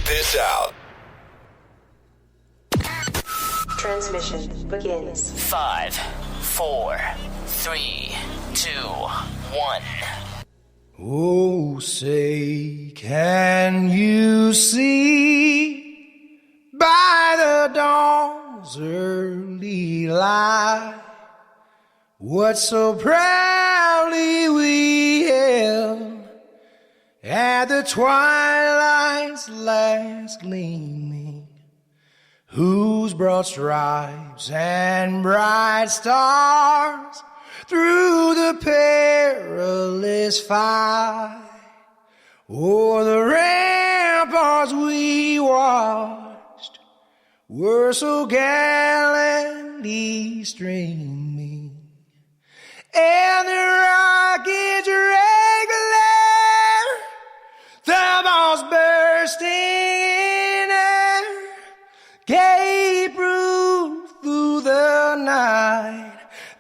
this out. Transmission begins. 5, 4, 3, 2, 1. Oh, say, can you see by the dawn's early light what so proudly we hailed at the twilight's last gleaming, whose broad stripes and bright stars through the perilous fight o'er the ramparts we watched were so gallantly streaming, and the rocket's red glare, the bombs bursting in air, gave proof through the night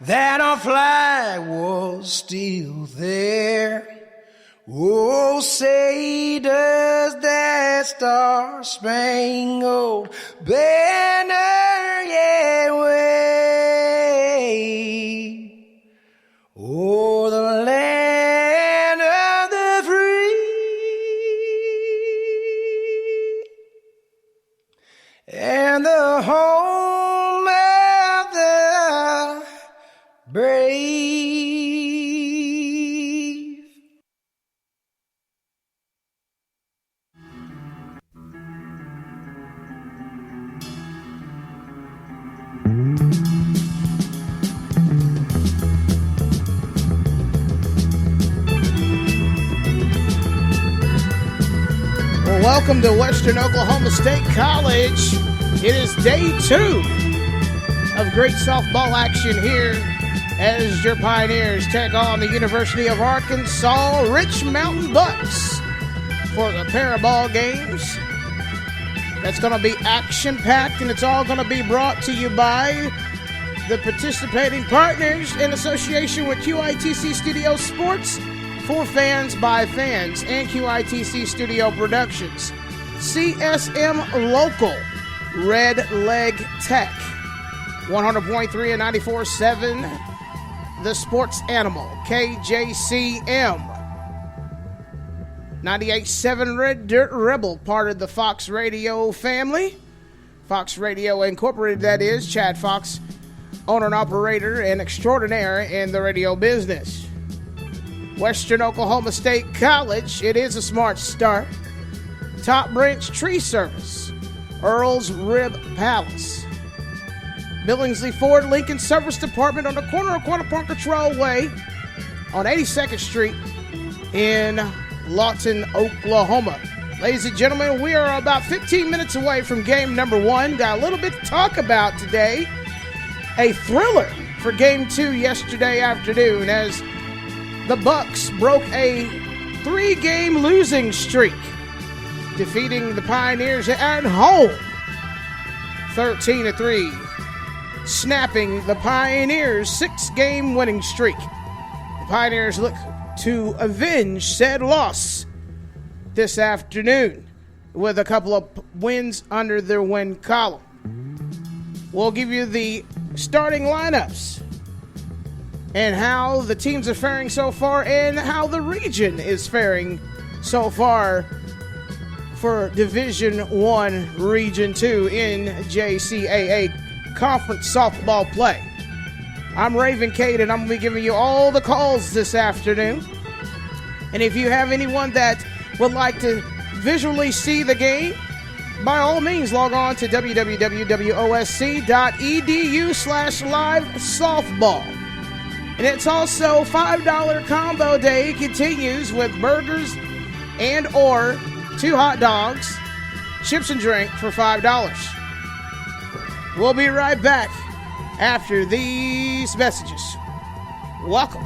that our flag was still there. Oh, say does that star-spangled banner yet wave o'er the land of the free and the home of the brave. Well, welcome to Western Oklahoma State College. It is day 2 of great softball action here as your Pioneers take on the University of Arkansas Rich Mountain Bucks for the pair of ball games. That's going to be action-packed, and it's all going to be brought to you by the participating partners in association with QITC Studio Sports, for fans by fans, and QITC Studio Productions. CSMlocal, RedLeg Tech, 100.3 and 94.7, The Sports Animal, KJCM, 98.7 Red Dirt Rebel, part of the Fox Radio family. Fox Radio Incorporated, that is. Chad Fox, owner and operator and extraordinaire in the radio business. Western Oklahoma State College, it is a smart start. Top Branch Tree Service, Earl's Rib Palace, Billingsley Ford Lincoln Service Department on the corner of Quarter Park Control Way on 82nd Street in Lawton, Oklahoma. Ladies and gentlemen, we are about 15 minutes away from game number 1. Got a little bit to talk about today. A thriller for game 2 yesterday afternoon as the Bucks broke a 3-game losing streak, defeating the Pioneers at home 13-3, snapping the Pioneers' 6-game winning streak. The Pioneers look to avenge said loss this afternoon with a couple of wins under their win column. We'll give you the starting lineups and how the teams are faring so far and how the region is faring so far for Division I, Region 2 in JCAA Conference Softball play. I'm Raven Cade, and I'm going to be giving you all the calls this afternoon. And if you have anyone that would like to visually see the game, by all means, log on to www.wosc.edu/live softball. And it's also $5 combo day continues with burgers and or 2 hot dogs, chips and drink for $5. We'll be right back after these messages. Welcome.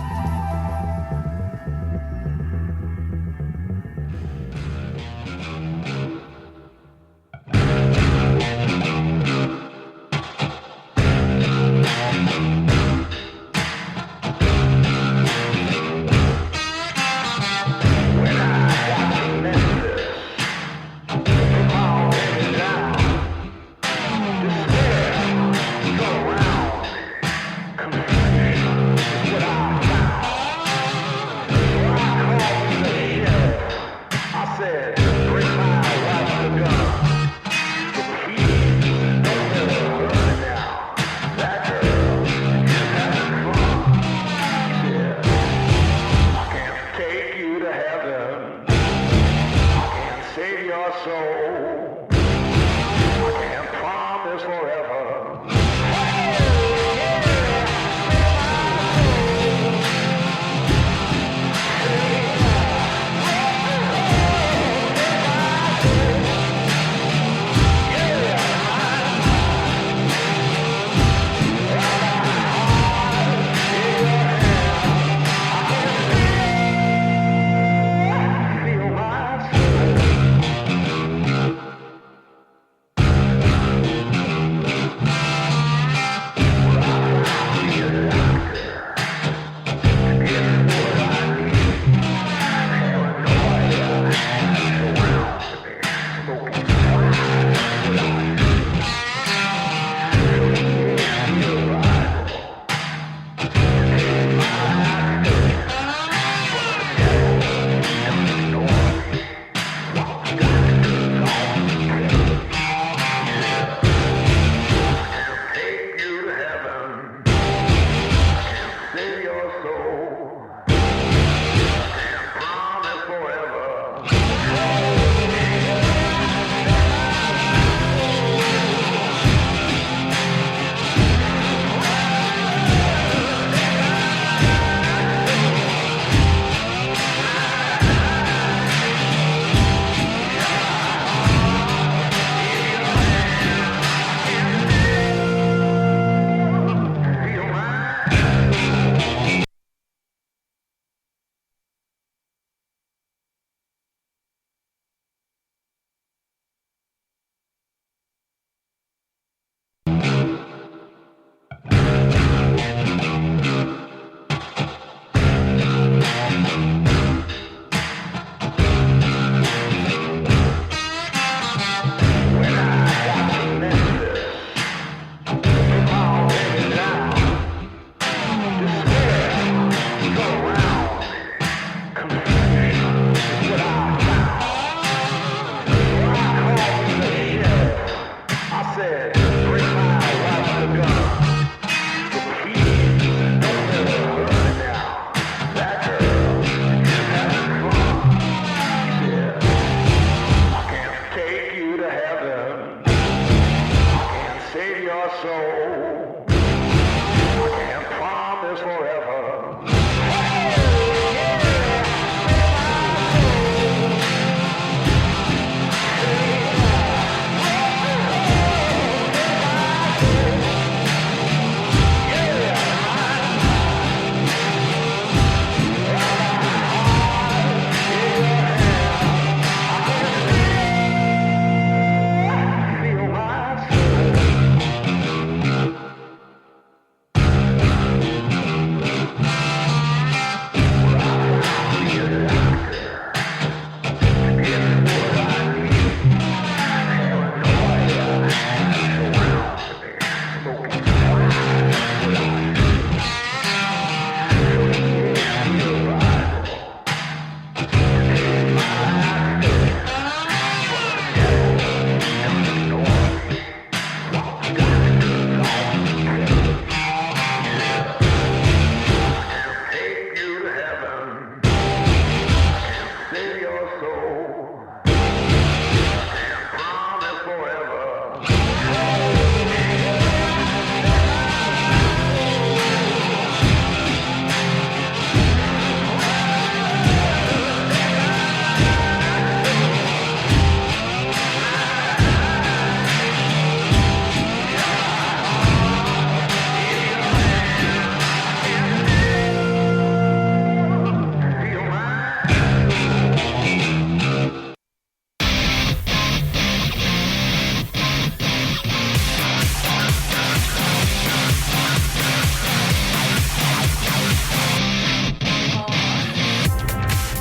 your soul. I can't promise forever.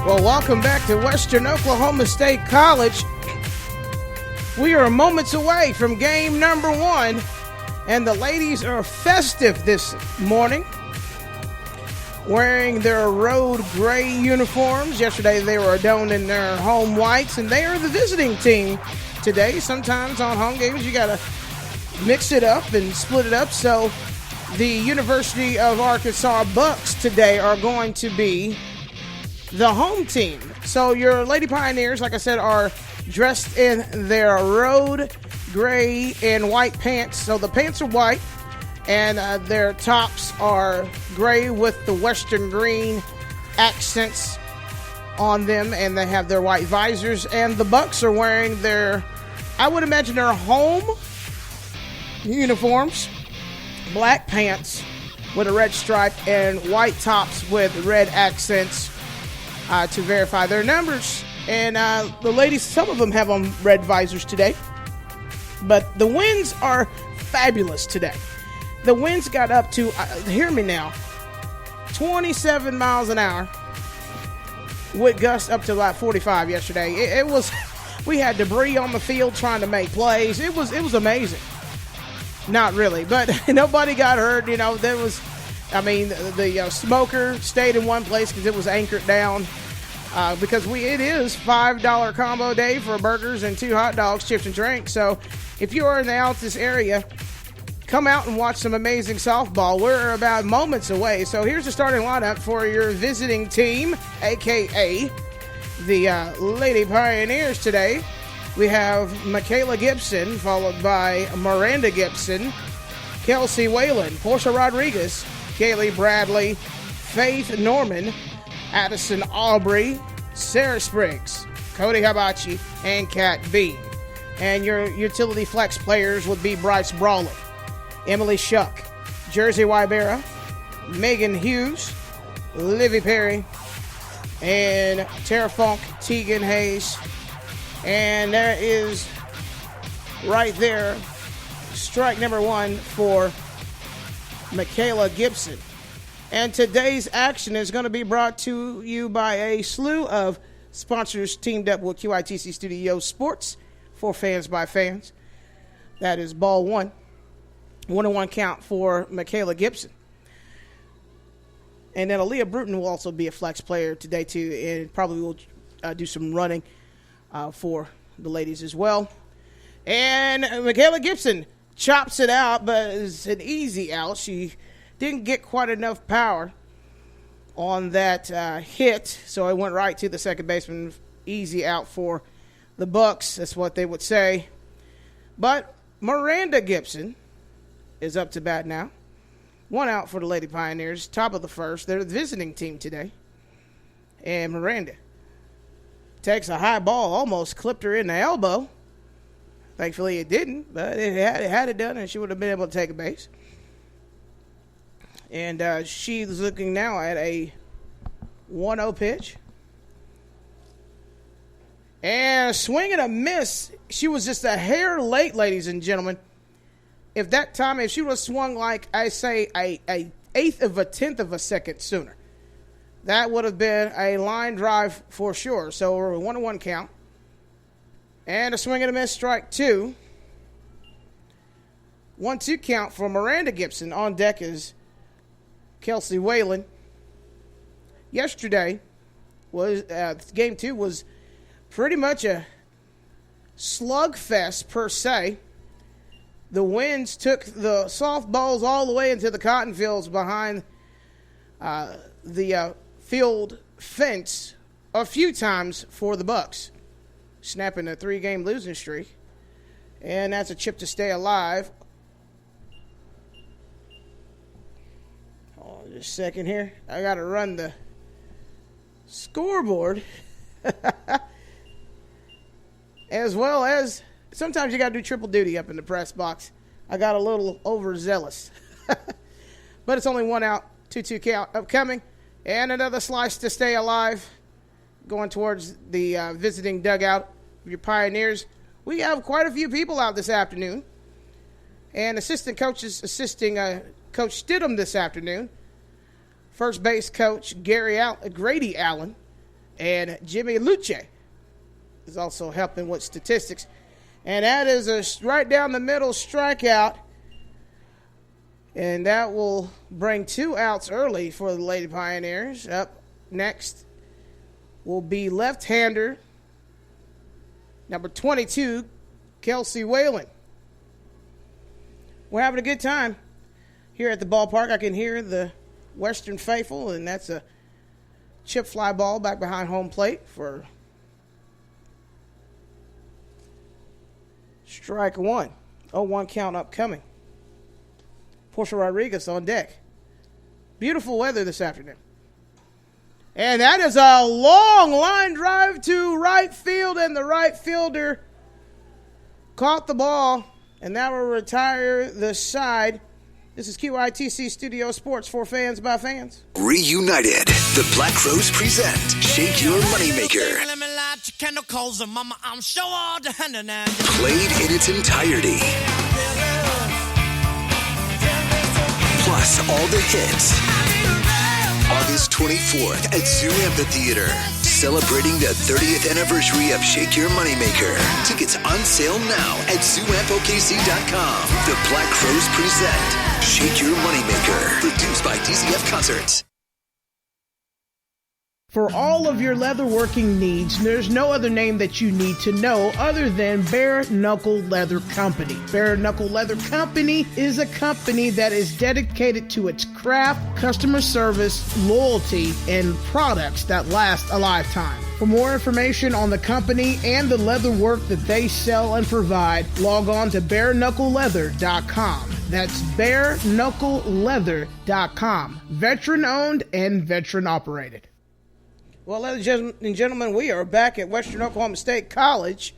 Well, welcome back to Western Oklahoma State College. We are moments away from game number 1, and the ladies are festive this morning, wearing their road gray uniforms. Yesterday they were donned in their home whites, and they are the visiting team today. Sometimes on home games you got to mix it up and split it up. So the University of Arkansas Bucks today are going to be the home team So your Lady Pioneers, like I said, are dressed in their road gray and white pants. So the pants are white, and their tops are gray with the western green accents on them, and they have their white visors. And the Bucks are wearing their, I would imagine, their home uniforms, black pants with a red stripe and white tops with red accents to verify their numbers. And the ladies, some of them have on red visors today, but the winds are fabulous today. The winds got up to, hear me now, 27 miles an hour with gusts up to about 45 yesterday. It was, we had debris on the field trying to make plays. It was amazing. Not really, but nobody got hurt. You know, there was, I mean, the smoker stayed in one place because it was anchored down. Because it is $5 combo day for burgers and 2 hot dogs, chips, and drinks. So if you are in the Altus area, come out and watch some amazing softball. We're about moments away. So here's the starting lineup for your visiting team, a.k.a. the Lady Pioneers today. We have Michaela Gibson, followed by Miranda Gibson, Kelsey Whalen, Portia Rodriguez, Kaylee Bradley, Faith Norman, Addison Aubrey, Sarah Spriggs, Cody Hibachi, and Kat Bean. And your utility flex players would be Bryce Brawley, Emily Shuck, Jersey Wybera, Megan Hughes, Livy Perry, and Tara Funk, Tegan Hayes. And there is right there strike number 1 for Michaela Gibson. And today's action is going to be brought to you by a slew of sponsors teamed up with QITC Studio Sports for fans by fans. That is ball 1. 1-1 count for Michaela Gibson. And then Aaliyah Bruton will also be a flex player today too, and probably will do some running for the ladies as well. And Michaela Gibson chops it out, but it's an easy out. She didn't get quite enough power on that hit, so it went right to the second baseman. Easy out for the Bucks, that's what they would say. But Miranda Gibson is up to bat now. 1 out for the Lady Pioneers, top of the first. They're the visiting team today. And Miranda takes a high ball, almost clipped her in the elbow. Thankfully it didn't, but it had it done, and she would have been able to take a base. And she's looking now at a 1-0 pitch. And a swing and a miss. She was just a hair late, ladies and gentlemen. If she would have swung like, I say, a eighth of a tenth of a second sooner, that would have been a line drive for sure. So we're a 1-1 count. And a swing and a miss, strike 2. 1-2 count for Miranda Gibson. On deck is Kelsey Whalen. Yesterday was game 2 was pretty much a slugfest per se. The winds took the softballs all the way into the cotton fields behind the field fence a few times for the Bucks, snapping a 3-game losing streak. And that's a chip to stay alive. Hold on just a second here. I got to run the scoreboard. As well as sometimes you got to do triple duty up in the press box. I got a little overzealous. But it's only 1 out, 2-2 count upcoming. And another slice to stay alive going towards the visiting dugout of your Pioneers. We have quite a few people out this afternoon. And assistant coaches assisting Coach Stidham this afternoon. First base coach Grady Allen and Jimmy Luce is also helping with statistics. And that is a right down the middle strikeout. And that will bring 2 outs early for the Lady Pioneers. Up next will be left-hander, number 22, Kelsey Whalen. We're having a good time here at the ballpark. I can hear the Western Faithful, and that's a chip fly ball back behind home plate for strike one. 0-1 count upcoming. Portia Rodriguez on deck. Beautiful weather this afternoon. And that is a long line drive to right field, and the right fielder caught the ball, and that will retire the side. This is QITC Studio Sports for fans by fans. Reunited, the Black Crows present Shake Your Moneymaker. Played in its entirety. Plus all the hits. August 24th at Zoo Amphitheater. Celebrating the 30th anniversary of Shake Your Moneymaker. Tickets on sale now at ZooAmpOKC.com. The Black Crows present Shake Your Moneymaker. Produced by DCF Concerts. For all of your leatherworking needs, there's no other name that you need to know other than Bare Knuckle Leather Company. Bare Knuckle Leather Company is a company that is dedicated to its craft, customer service, loyalty, and products that last a lifetime. For more information on the company and the leather work that they sell and provide, log on to bareknuckleleather.com. That's bareknuckleleather.com. Veteran owned and veteran operated. Well, ladies and gentlemen, we are back at Western Oklahoma State College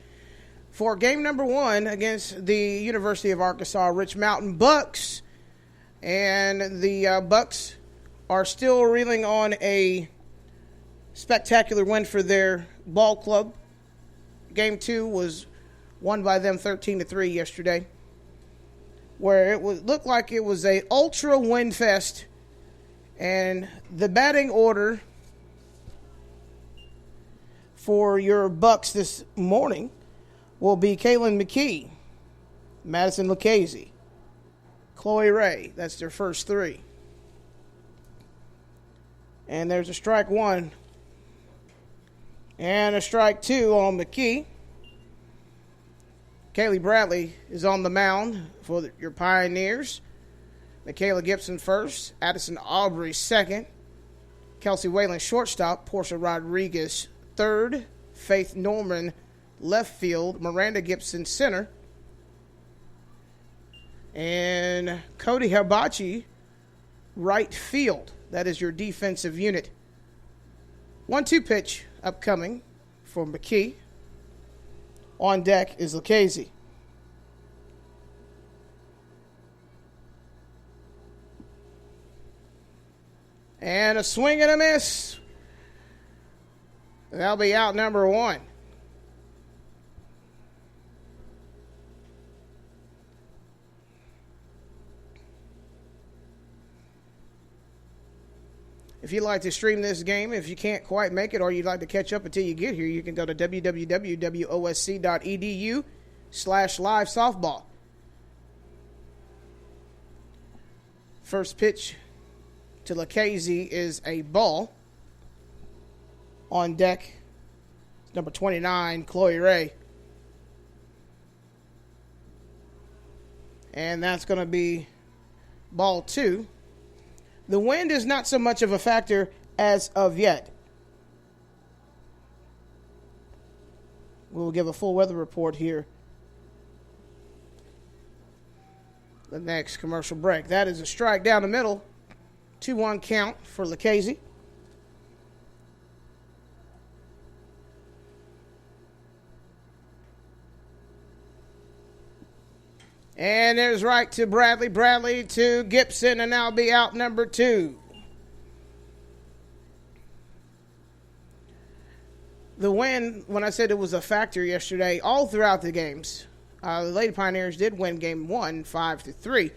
for game number 1 against the University of Arkansas Rich Mountain Bucks. And the Bucks are still reeling on a spectacular win for their ball club. Game 2 was won by them 13-3 yesterday, where it looked like it was a ultra win fest. And the batting order for your Bucks this morning will be Kaylin McKee, Madison Lucchese, Chloe Ray. That's their first 3. And there's a strike 1 and a strike 2 on McKee. Kaylee Bradley is on the mound for your Pioneers. Michaela Gibson first, Addison Aubrey second, Kelsey Whalen shortstop, Portia Rodriguez third, Faith Norman left field, Miranda Gibson center, and Cody Hibachi right field. That is your defensive unit. 1-2 pitch upcoming for McKee. On deck is Lucchese. And a swing and a miss. That'll be out number 1. If you'd like to stream this game, if you can't quite make it or you'd like to catch up until you get here, you can go to www.wosc.edu/live softball. First pitch to Lucchese is a ball. On deck, number 29, Chloe Ray. And that's going to be ball 2. The wind is not so much of a factor as of yet. We'll give a full weather report here. The next commercial break. That is a strike down the middle. 2-1 count for Lucchese. And there's right to Bradley. Bradley to Gibson, and now be out number 2. The win, when I said it was a factor yesterday, all throughout the games, the Lady Pioneers did win game 1, 5-3.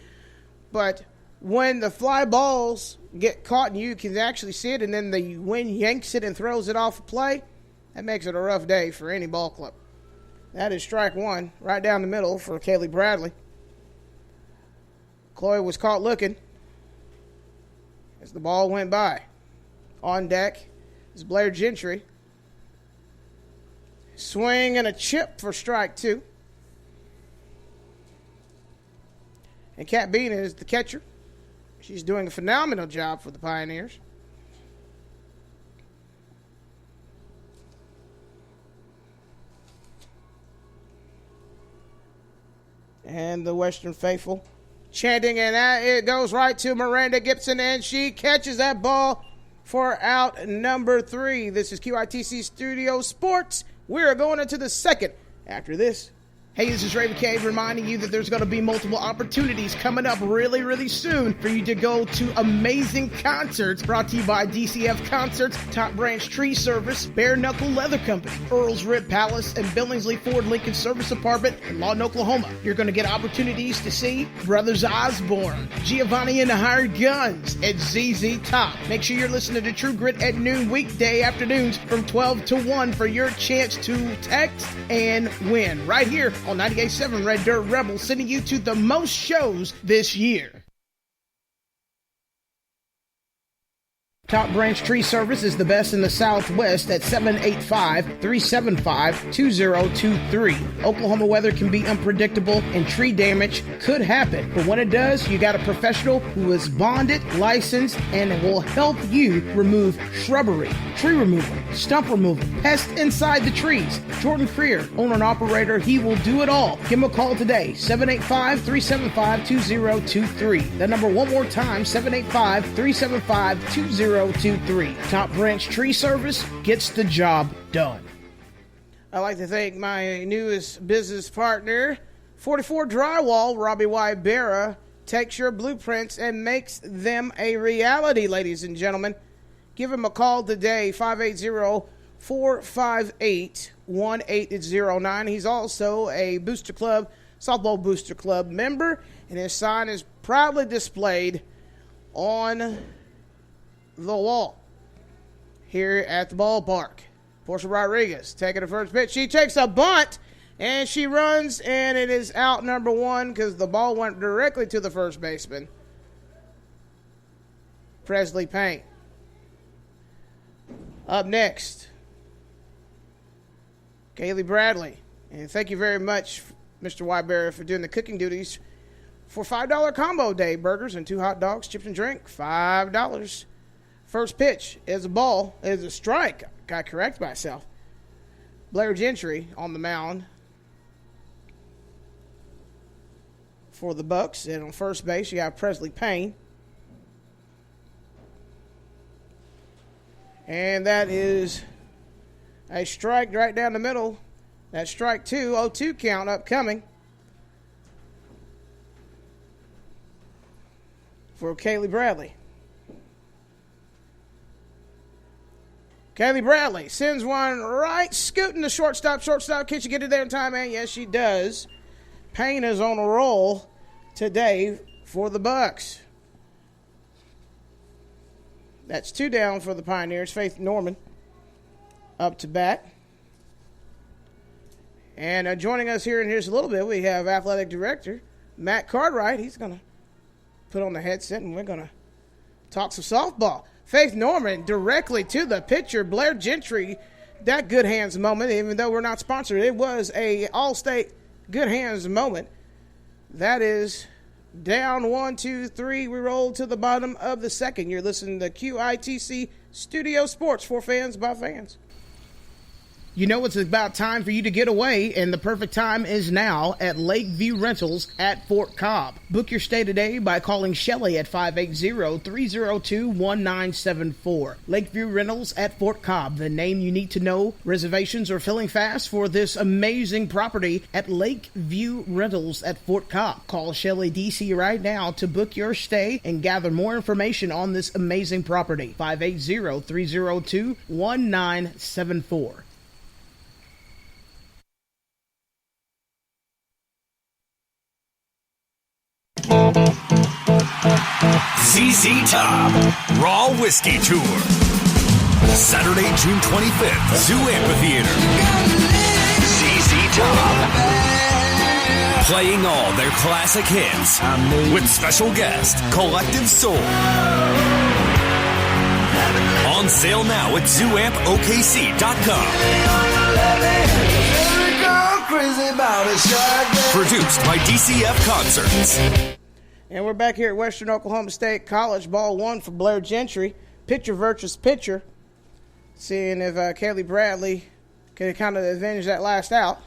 But when the fly balls get caught and you can actually see it, and then the wind yanks it and throws it off a play, that makes it a rough day for any ball club. That is strike 1, right down the middle for Kaylee Bradley. Chloe was caught looking as the ball went by. On deck is Blair Gentry. Swing and a chip for strike 2. And Kat Bean is the catcher. She's doing a phenomenal job for the Pioneers. and the Western faithful chanting, and it goes right to Miranda Gibson, and she catches that ball for out number 3. This is QITC Studio Sports. We're going into the second after this. Hey, this is Ray McCabe reminding you that there's going to be multiple opportunities coming up really, really soon for you to go to amazing concerts brought to you by DCF Concerts, Top Branch Tree Service, Bare Knuckle Leather Company, Earl's Rib Palace, and Billingsley Ford Lincoln Service Apartment in Lawton, Oklahoma. You're going to get opportunities to see Brothers Osborne, Giovanni and the Hired Guns, and ZZ Top. Make sure you're listening to True Grit at noon weekday afternoons from 12 to 1 for your chance to text and win right here on 98.7 Red Dirt Rebel, sending you to the most shows this year. Top Branch Tree Service is the best in the Southwest at 785-375-2023. Oklahoma weather can be unpredictable and tree damage could happen. But when it does, you got a professional who is bonded, licensed, and will help you remove shrubbery, tree removal, stump removal, pests inside the trees. Jordan Creer, owner and operator, he will do it all. Give him a call today, 785-375-2023. That number one more time, 785-375-2023. Top Branch Tree Service gets the job done. I'd like to thank my newest business partner, 44 Drywall. Robbie Wybera takes your blueprints and makes them a reality, ladies and gentlemen. Give him a call today, 580-458-1809. He's also a Booster Club, Softball Booster Club member, and his sign is proudly displayed on the wall here at the ballpark. Portia Rodriguez taking the first pitch. She takes a bunt, and she runs, and it is out number 1 because the ball went directly to the first baseman, Presley Payne. Up next, Kaylee Bradley. And thank you very much, Mr. Wybera, for doing the cooking duties for $5 combo day. Burgers and 2 hot dogs, chips and drink, $5. First pitch is a ball, is a strike. Got correct myself. Blair Gentry on the mound for the Bucks. And on first base, you have Presley Payne. And that is a strike right down the middle. That's strike 2, 0-2 count upcoming for Kaylee Bradley. Kaylee Bradley sends one right, scooting the shortstop. Shortstop, can she get it there in time, man? Yes, she does. Payne is on a roll today for the Bucks. That's 2 down for the Pioneers. Faith Norman up to bat. And joining us here in just a little bit, we have Athletic Director Matt Cartwright. He's going to put on the headset, and we're going to talk some softball. Faith Norman directly to the pitcher, Blair Gentry. That good hands moment, even though we're not sponsored, it was a all-state good hands moment. That is down 1, 2, 3. We roll to the bottom of the second. You're listening to QITC Studio Sports for fans by fans. You know it's about time for you to get away, and the perfect time is now at Lakeview Rentals at Fort Cobb. Book your stay today by calling Shelley at 580-302-1974. Lakeview Rentals at Fort Cobb, the name you need to know. Reservations are filling fast for this amazing property at Lakeview Rentals at Fort Cobb. Call Shelley DC right now to book your stay and gather more information on this amazing property. 580-302-1974. ZZ Top Raw Whiskey Tour. Saturday, June 25th, Zoo Amphitheater. ZZ Top. Playing all their classic hits with special guest, Collective Soul. On sale now at ZooAmpOKC.com. Produced by DCF Concerts. And we're back here at Western Oklahoma State College. Ball 1 for Blair Gentry. Pitcher versus pitcher. Seeing if Kaylee Bradley can kind of avenge that last out.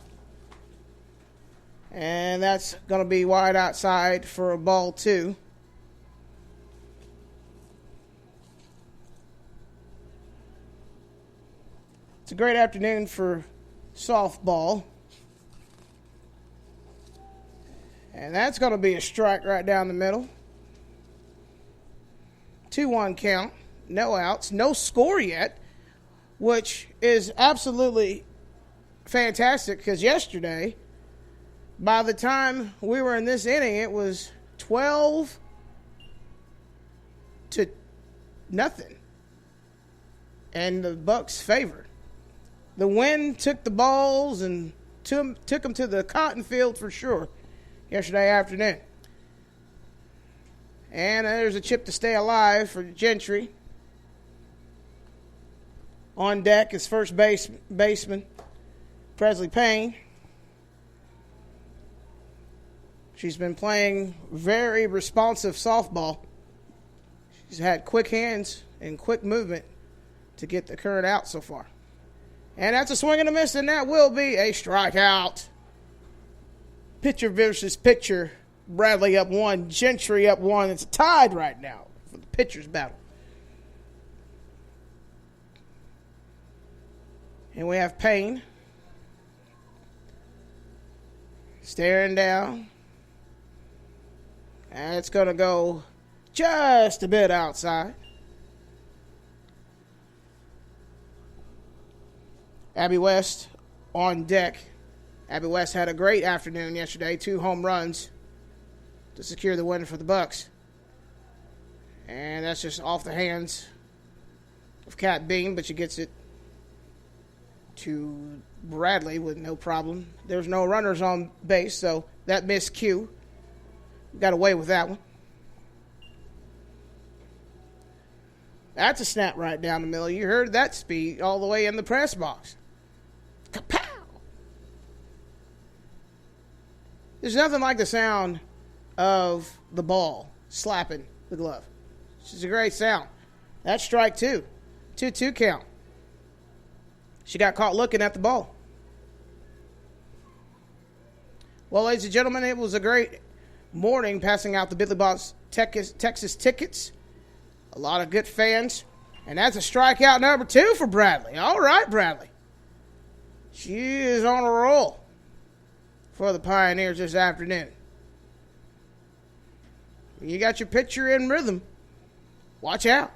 And that's going to be wide outside for a ball 2. It's a great afternoon for softball. And that's going to be a strike right down the middle. 2-1 count. No outs. No score yet, which is absolutely fantastic because yesterday, by the time we were in this inning, it was 12-0. And the Bucks favored. The wind took the balls and took them to the cotton field for sure yesterday afternoon. And there's a chip to stay alive for Gentry. On deck is first baseman Presley Payne. She's been playing very responsive softball. She's had quick hands and quick movement to get the current out so far. And that's a swing and a miss, and that will be a strikeout. Pitcher versus pitcher. Bradley up 1, Gentry up 1. It's tied right now for the pitcher's battle. And we have Payne staring down. And it's going to go just a bit outside. Abby West on deck. Abby West had a great afternoon yesterday. 2 home runs to secure the win for the Bucks. And that's just off the hands of Kat Beam, but she gets it to Bradley with no problem. There's no runners on base, so that missed cue. Got away with that one. That's a snap right down the middle. You heard that speed all the way in the press box. Kapow! There's nothing like the sound of the ball slapping the glove. It's just a great sound. That's strike 2. 2-2 count. She got caught looking at the ball. Well, ladies and gentlemen, it was a great morning passing out the Billy Boss Texas tickets. A lot of good fans. And that's a strikeout number 2 for Bradley. All right, Bradley. She is on a roll for the Pioneers this afternoon. You got your pitcher in rhythm. Watch out.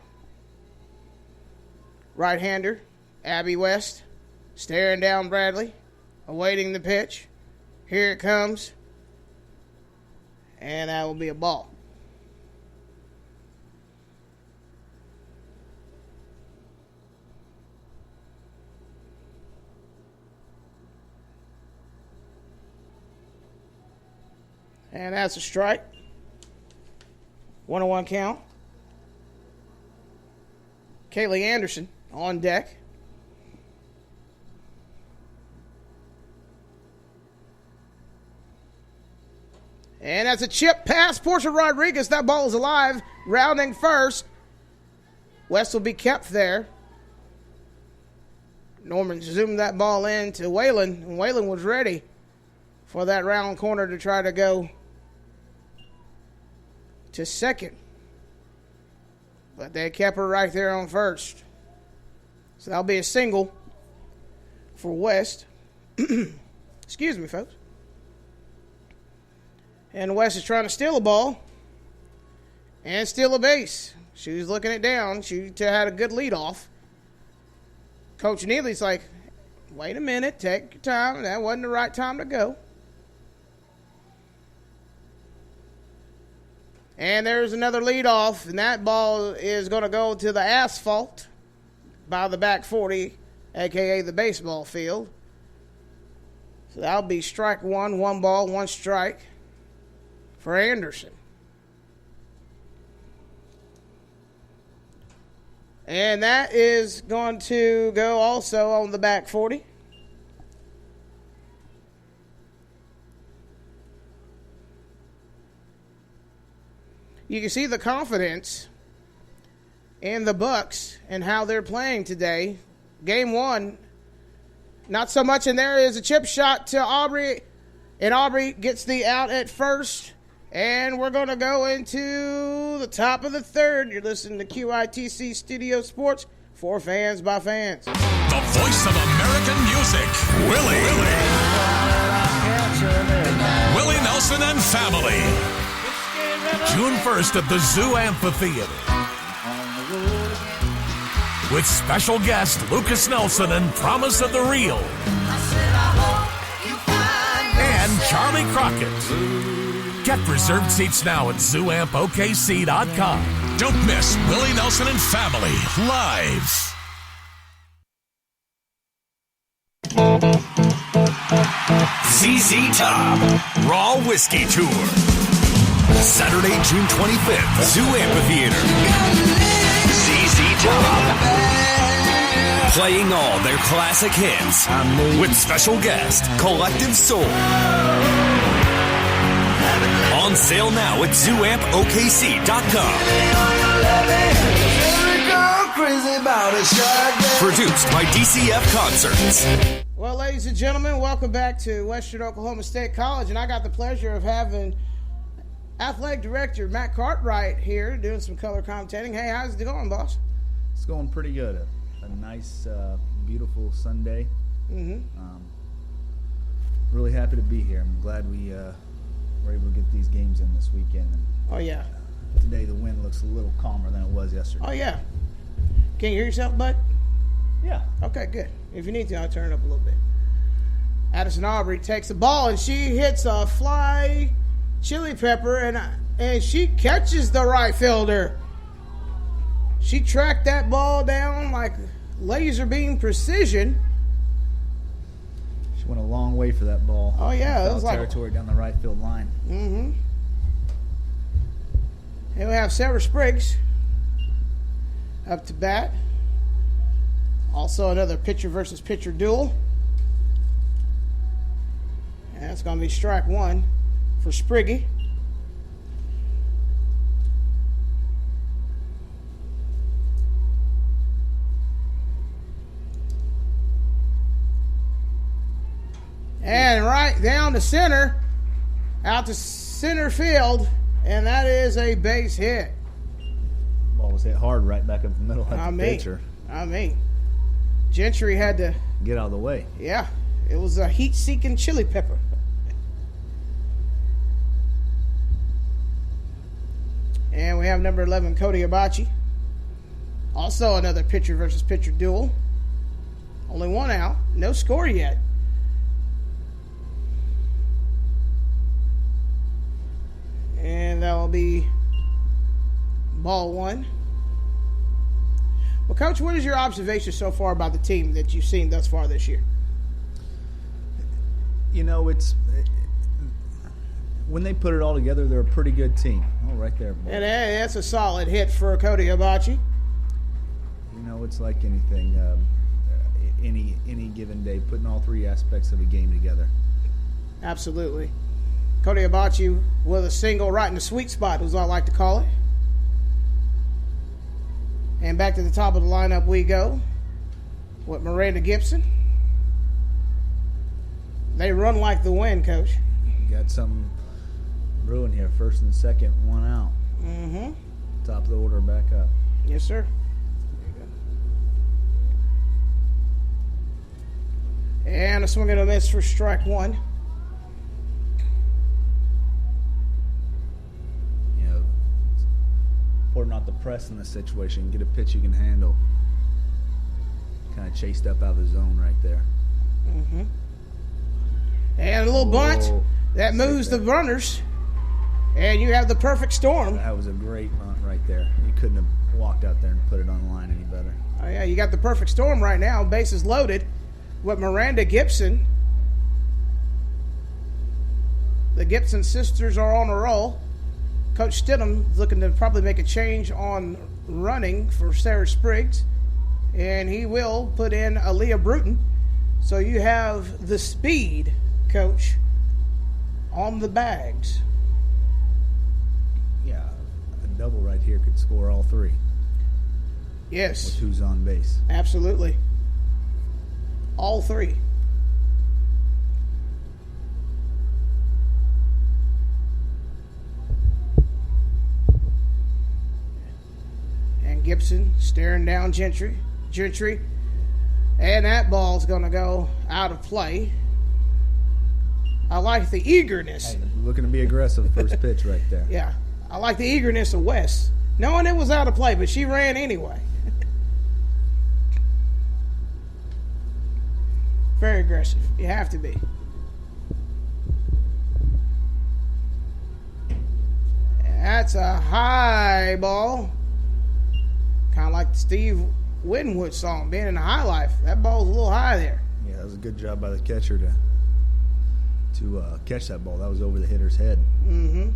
Right-hander, Abby West, staring down Bradley, awaiting the pitch. Here it comes. And that will be a ball. And that's a strike. 1-1 count. Kaylee Anderson on deck. And that's a chip past Portia Rodriguez. That ball is alive. Rounding first. West will be kept there. Norman zoomed that ball in to Whalen. And Whalen was ready for that round corner to try to go to second. But they kept her right there on first. So that'll be a single for West. Excuse me, folks. And West is trying to steal a ball and steal a base. She was looking it down. She had a good lead off. Coach Neely's like, wait a minute, take your time. That wasn't the right time to go. And there's another lead off, and that ball is going to go to the asphalt by the back 40, a.k.a. the baseball field. So that'll be strike 1, 1 ball, 1 strike for Anderson. And that is going to go also on the back 40. You can see the confidence in the Bucks and how they're playing today. Game 1, not so much in there is a chip shot to Aubrey And Aubrey gets the out at first. And we're going to go into the top of the third. You're listening to QITC Studio Sports for fans by fans. The voice of American music, Willie Nelson and family. June 1st at the Zoo Amphitheater. With special guest Lucas Nelson and Promise of the Real. And Charlie Crockett. Get reserved seats now at ZooAmpOKC.com. Don't miss Willie Nelson and family live. ZZ Top Raw Whiskey Tour. Saturday, June 25th, Zoo Amphitheater. ZZ Top. Playing all their classic hits with special guest Collective Soul. On sale now at ZooAmpOKC.com. Produced by DCF Concerts. Well, ladies and gentlemen, welcome back to Western Oklahoma State College, and I got the pleasure of having Athletic Director Matt Cartwright here doing some color commentating. Hey, how's it going, boss? It's going pretty good. A nice, beautiful Sunday. Really happy to be here. I'm glad we were able to get these games in this weekend. And Oh, yeah. today the wind looks a little calmer than it was yesterday. Oh, yeah. Can you hear yourself, bud? Yeah. Okay, good. If you need to, I'll turn it up a little bit. Addison Aubrey takes the ball, and she hits a fly chili pepper, and she catches the right fielder. She tracked that ball down like laser beam precision. She went a long way for that ball. Oh, yeah. It Foul was like territory down the right field line. And we have Sarah Spriggs up to bat. Also another pitcher versus pitcher duel. And that's going to be strike one for Spriggy. And right down to center, out to center field, and that is a base hit. Ball was hit hard right back up the middle of the pitcher. Gentry had to get out of the way. Yeah, it was a heat-seeking chili pepper. And we have number 11, Cody Abachi. Also another pitcher versus pitcher duel. Only one out, no score yet. And that will be ball one. Well, Coach, what is your observation so far about the team that you've seen thus far this year? You know, it's when they put it all together, they're a pretty good team. Oh, right there, boy. And that's a solid hit for Cody Abachi. You know, it's like anything, any given day, putting all three aspects of a game together. Absolutely. Cody Abachi with a single right in the sweet spot, as I like to call it. And back to the top of the lineup we go with Miranda Gibson. They run like the wind, Coach. You got something brewing here. First and second, one out. Top of the order, back up. Yes, sir. There you go. And a swing and a miss for strike one. You know, it's important not to press in this situation. Get a pitch you can handle. Kind of chased up out of the zone right there. And a little bunt that moves the runners. And you have the perfect storm. That was a great bunt right there. You couldn't have walked out there and put it on the line any better. Oh, yeah, you got the perfect storm right now. Bases loaded with Miranda Gibson. The Gibson sisters are on a roll. Coach Stidham is looking to probably make a change on running for Sarah Spriggs. And he will put in Aaliyah Bruton. So you have the speed, Coach, on the bags. Yeah, a double right here could score all three. Yes. With who's on base. Absolutely. All three. Gibson staring down Gentry. And that ball's going to go out of play. I like the eagerness. Hey, looking to be aggressive, first pitch right there. Yeah, I like the eagerness of Wes. Knowing it was out of play, but she ran anyway. Very aggressive. You have to be. That's a high ball. Kind of like the Steve Winwood song, being in the high life. That ball's a little high there. Yeah, that was a good job by the catcher to catch that ball. That was over the hitter's head. Mm-hmm.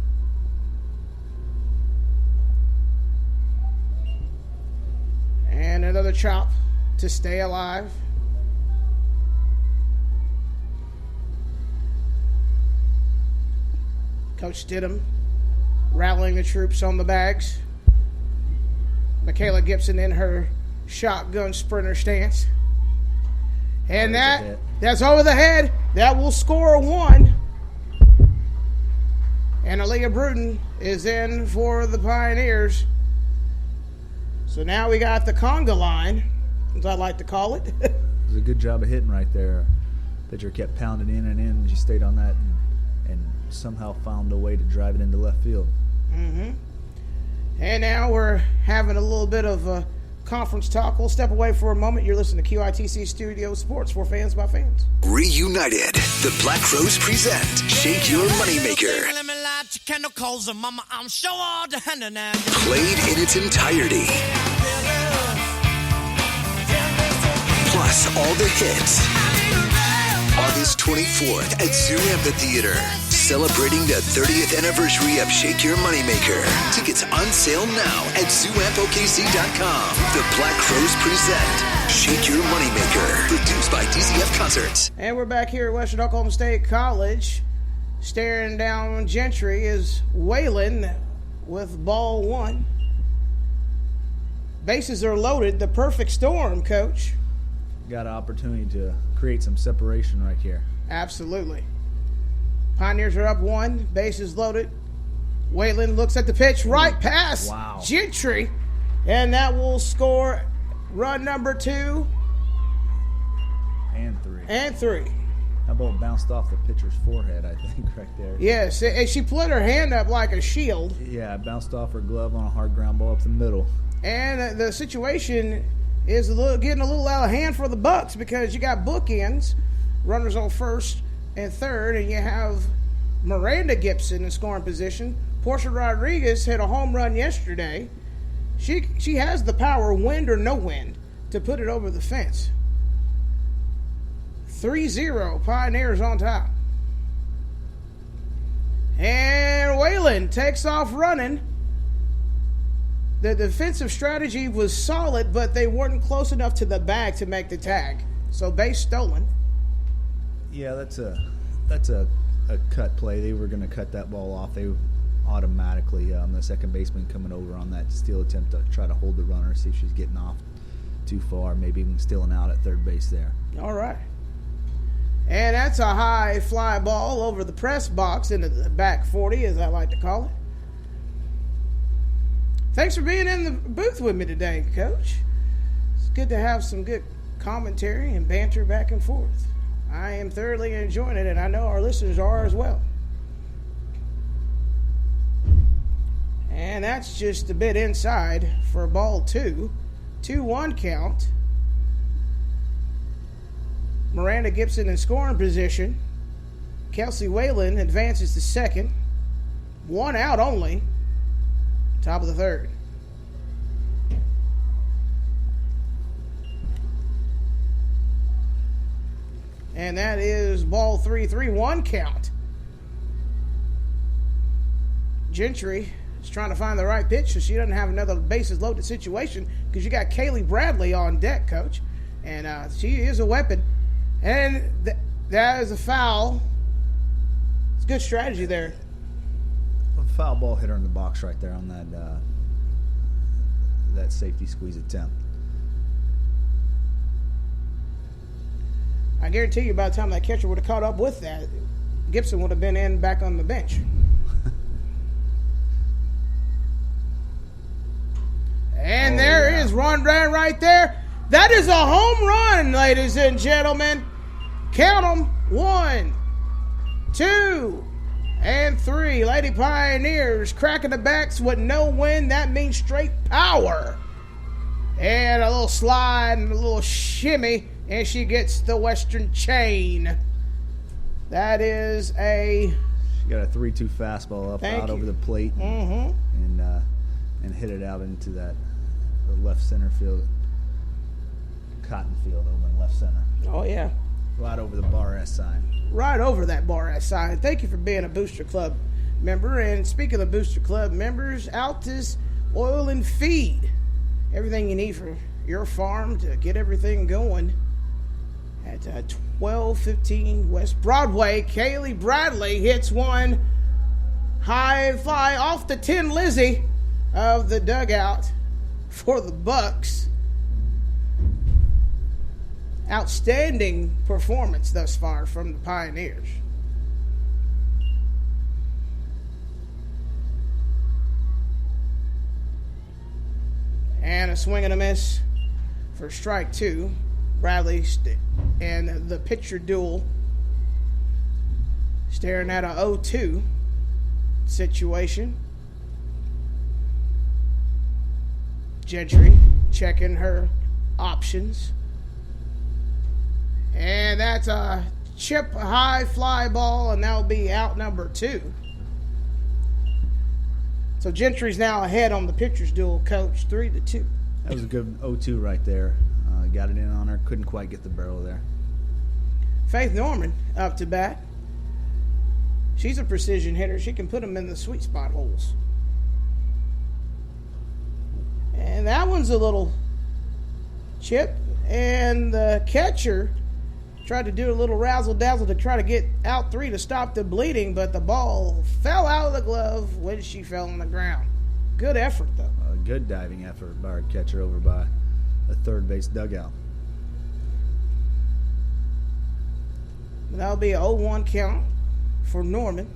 And another chop to stay alive. Coach Stidham rallying the troops on the bags. Michaela Gibson in her shotgun sprinter stance. And that's over the head. That will score 1. And Aaliyah Bruton is in for the Pioneers. So now we got the conga line, as I like to call it. It was a good job of hitting right there. Pitcher kept pounding in and in, and she stayed on that and somehow found a way to drive it into left field. Mm-hmm. And now we're having a little bit of conference talk. We'll step away for a moment. You're listening to QITC Studio Sports for fans by fans. Reunited, the Black Rose present Shake Your Moneymaker. Played in its entirety. Plus all the hits. August 24th at Zoo Amphitheater. Celebrating the 30th anniversary of Shake Your Moneymaker. Tickets on sale now at ZooAmpOKC.com. The Black Crows present Shake Your Moneymaker. Produced by DCF Concerts. And we're back here at Western Oklahoma State College. Staring down Gentry is Whalen with ball 1. Bases are loaded. The perfect storm, Coach. Got an opportunity to create some separation right here. Absolutely. Pioneers are up 1. Bases loaded. Whalen looks at the pitch right past Gentry. And that will score run number 2. And 3. That ball bounced off the pitcher's forehead, I think, right there. Yes, and she put her hand up like a shield. Yeah, it bounced off her glove on a hard ground ball up the middle. And the situation is getting a little out of hand for the Bucks because you got bookends, runners on first and third, and you have Miranda Gibson in scoring position. Portia Rodriguez hit a home run yesterday. She has the power, wind or no wind, to put it over the fence. 3-0, Pioneers on top. And Whalen takes off running. The defensive strategy was solid, but they weren't close enough to the bag to make the tag. So base stolen. Yeah, that's a cut play. They were going to cut that ball off. They automatically, the second baseman coming over on that steal attempt to try to hold the runner, see if she's getting off too far, maybe even stealing out at third base there. All right. And that's a high fly ball over the press box into the back 40, as I like to call it. Thanks for being in the booth with me today, Coach. It's good to have some good commentary and banter back and forth. I am thoroughly enjoying it, and I know our listeners are as well. And that's just a bit inside for ball 2. 2-1 count. Miranda Gibson in scoring position. Kelsey Whalen advances to second. 1 out only. Top of the third. And that is ball 3, 3-1 count. Gentry is trying to find the right pitch so she doesn't have another bases loaded situation because you got Kaylee Bradley on deck, Coach. And she is a weapon. And that is a foul. It's good strategy there. A foul ball hit her in the box right there on that safety squeeze attempt. I guarantee you by the time that catcher would have caught up with that, Gibson would have been back on the bench. And there is one right there. That is a home run, ladies and gentlemen. Count them. 1, 2, and 3. Lady Pioneers cracking the backs with no wind. That means straight power. And a little slide and a little shimmy, and she gets the Western chain. That is a... She got a 3-2 fastball up out over the plate and hit it out into the left center field, cotton field over in left center. Oh, yeah. Right over the Bar S sign. Right over that Bar S sign. Thank you for being a Booster Club member. And speaking of Booster Club members, Altus Oil and Feed. Everything you need for your farm to get everything going. At 1215 West Broadway, Kaylee Bradley hits one high fly off the Tin Lizzy of the dugout for the Bucks. Outstanding performance thus far from the Pioneers. And a swing and a miss for strike 2. Bradley and the pitcher duel staring at a 0-2 situation. Gentry checking her options. And that's a chip high fly ball, and that'll be out number 2. So Gentry's now ahead on the pitcher's duel, coach, 3-2. That was a good 0-2 right there. Got it in on her, couldn't quite get the barrel there. Faith Norman up to bat. She's a precision hitter. She can put them in the sweet spot holes. And that one's a little chip. And the catcher tried to do a little razzle-dazzle to try to get out 3 to stop the bleeding, but the ball fell out of the glove when she fell on the ground. Good effort, though. A good diving effort by our catcher over by a third base dugout. That'll be a 0-1 count for Norman.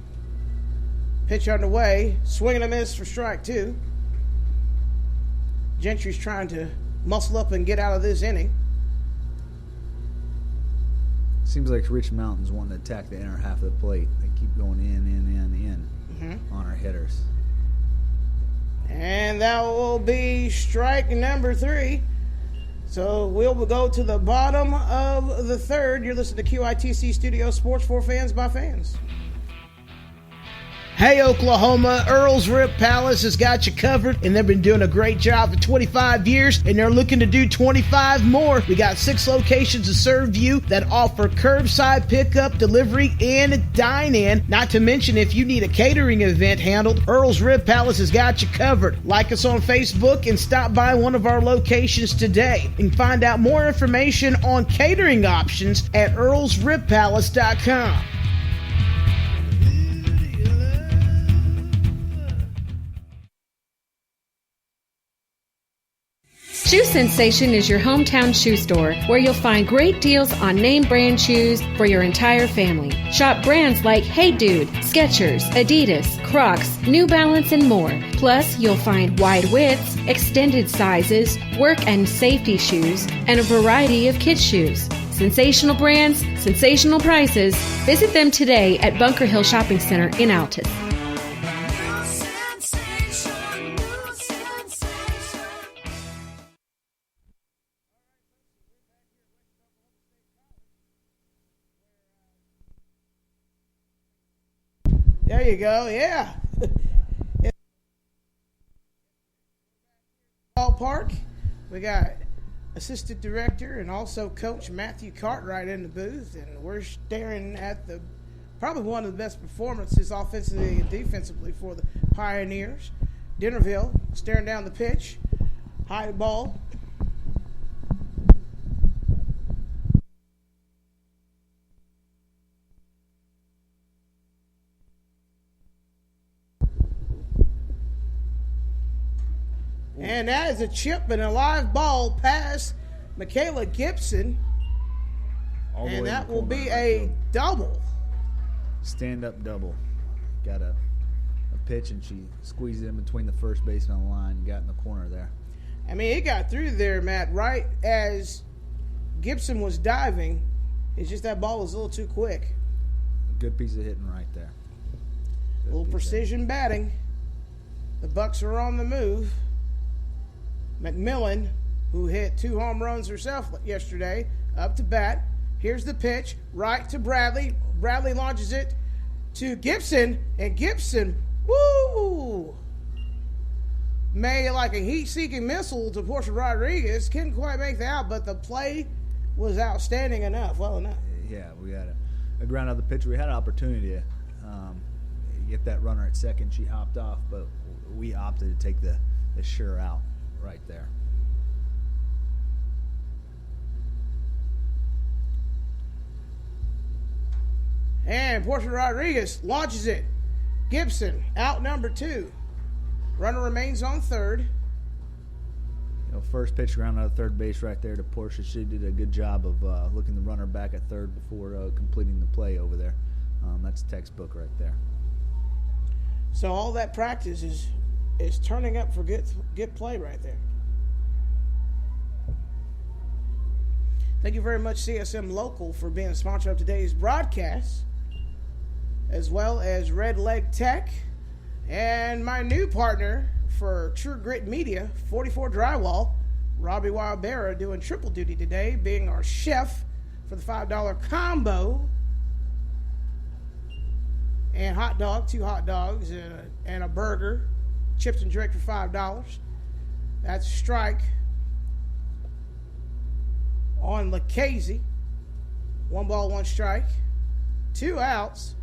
Pitch underway. Swing and a miss for strike 2. Gentry's trying to muscle up and get out of this inning. Seems like Rich Mountain's wanting to attack the inner half of the plate. They keep going in on our hitters. And that will be strike number 3. So we'll go to the bottom of the third. You're listening to QITC Studio Sports for fans by fans. Hey, Oklahoma, Earl's Rib Palace has got you covered, and they've been doing a great job for 25 years, and they're looking to do 25 more. We got 6 locations to serve you that offer curbside pickup, delivery, and dine-in. Not to mention, if you need a catering event handled, Earl's Rib Palace has got you covered. Like us on Facebook and stop by one of our locations today. And find out more information on catering options at earlsribpalace.com. Shoe Sensation is your hometown shoe store where you'll find great deals on name brand shoes for your entire family. Shop brands like Hey Dude, Skechers, Adidas, Crocs, New Balance, and more. Plus, you'll find wide widths, extended sizes, work and safety shoes, and a variety of kids' shoes. Sensational brands, sensational prices. Visit them today at Bunker Hill Shopping Center in Altus. There you go, yeah. Ballpark. We got assistant director and also coach Matthew Cartwright in the booth, and we're staring at the probably one of the best performances offensively and defensively for the Pioneers. Dennerville staring down the pitch, high ball. And that is a chip and a live ball past Michaela Gibson. And that will be a double. Stand-up double. Got a pitch, and she squeezed it in between the first baseman and the line and got in the corner there. I mean, it got through there, Matt, right as Gibson was diving. It's just that ball was a little too quick. Good piece of hitting right there. A little precision batting. The Bucks are on the move. McMillan, who hit 2 home runs herself yesterday, up to bat. Here's the pitch, right to Bradley. Bradley launches it to Gibson, and Gibson, woo! Made like a heat-seeking missile to Portia Rodriguez. Couldn't quite make that out, but the play was outstanding enough. Well enough. Yeah, we had a ground out the pitch. We had an opportunity to get that runner at second. She hopped off, but we opted to take the sure out right there. And Portia Rodriguez launches it. Gibson, out number 2. Runner remains on third. First pitch ground out of third base right there to Portia. She did a good job of looking the runner back at third before completing the play over there. That's textbook right there. So all that practice is turning up for good play right there. Thank you very much, CSMlocal, for being a sponsor of today's broadcast, as well as RedLeg Tech, and my new partner for True Grit Media, 44 Drywall, Robbie Wildbera, doing triple duty today, being our chef for the $5 combo. And hot dog, 2 hot dogs, and a burger, chips and drink for $5. That's a strike on Lucchese. 1 ball, 1 strike. 2 outs.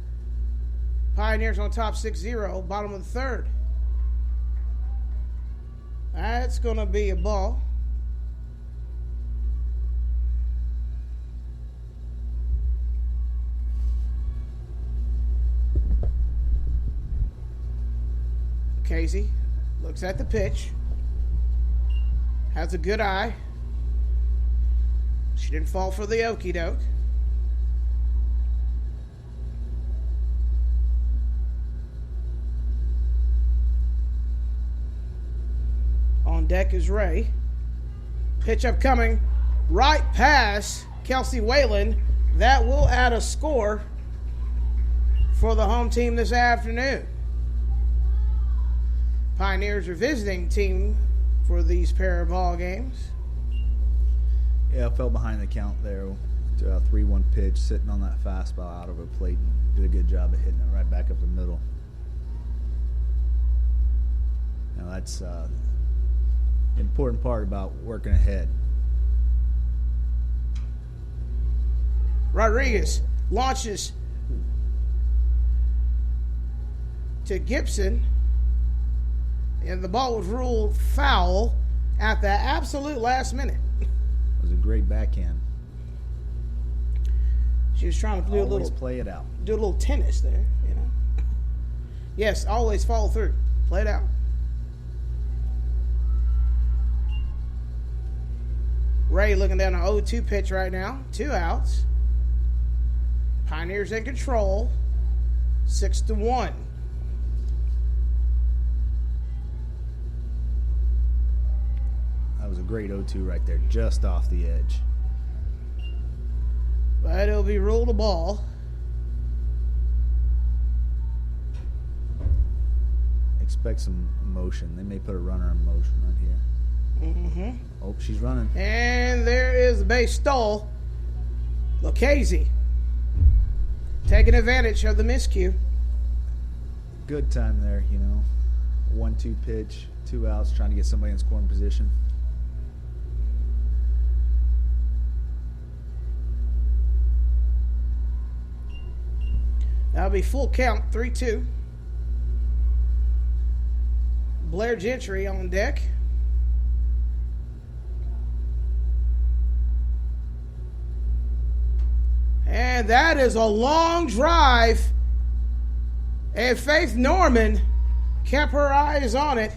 Pioneers on top 6-0, bottom of the third. That's going to be a ball. Casey looks at the pitch. Has a good eye. She didn't fall for the okie doke. On deck is Ray. Pitch upcoming. Right past Kelsey Whalen. That will add a score for the home team this afternoon. Pioneers are visiting team for these pair of ball games. Yeah, I fell behind the count there. 3-1 pitch, sitting on that fastball out of a plate, and did a good job of hitting it right back up the middle. Now that's the important part about working ahead. Rodriguez launches to Gibson, and the ball was ruled foul at the absolute last minute. It was a great backhand. She was trying to do Always play it out. Do a little tennis there, you know. Yes, always follow through. Play it out. Ray looking down an 0-2 pitch right now. 2 outs. Pioneers in control. 6-1. That was a great 0-2 right there, just off the edge. But it'll be ruled a ball. Expect some motion. They may put a runner in motion right here. Mm-hmm. Oh, she's running. And there is the base stole. Lucchese taking advantage of the miscue. Good time there, you know. 1-2 pitch, 2 outs, trying to get somebody in scoring position. That'll be full count, 3-2. Blair Gentry on deck. And that is a long drive. And Faith Norman kept her eyes on it.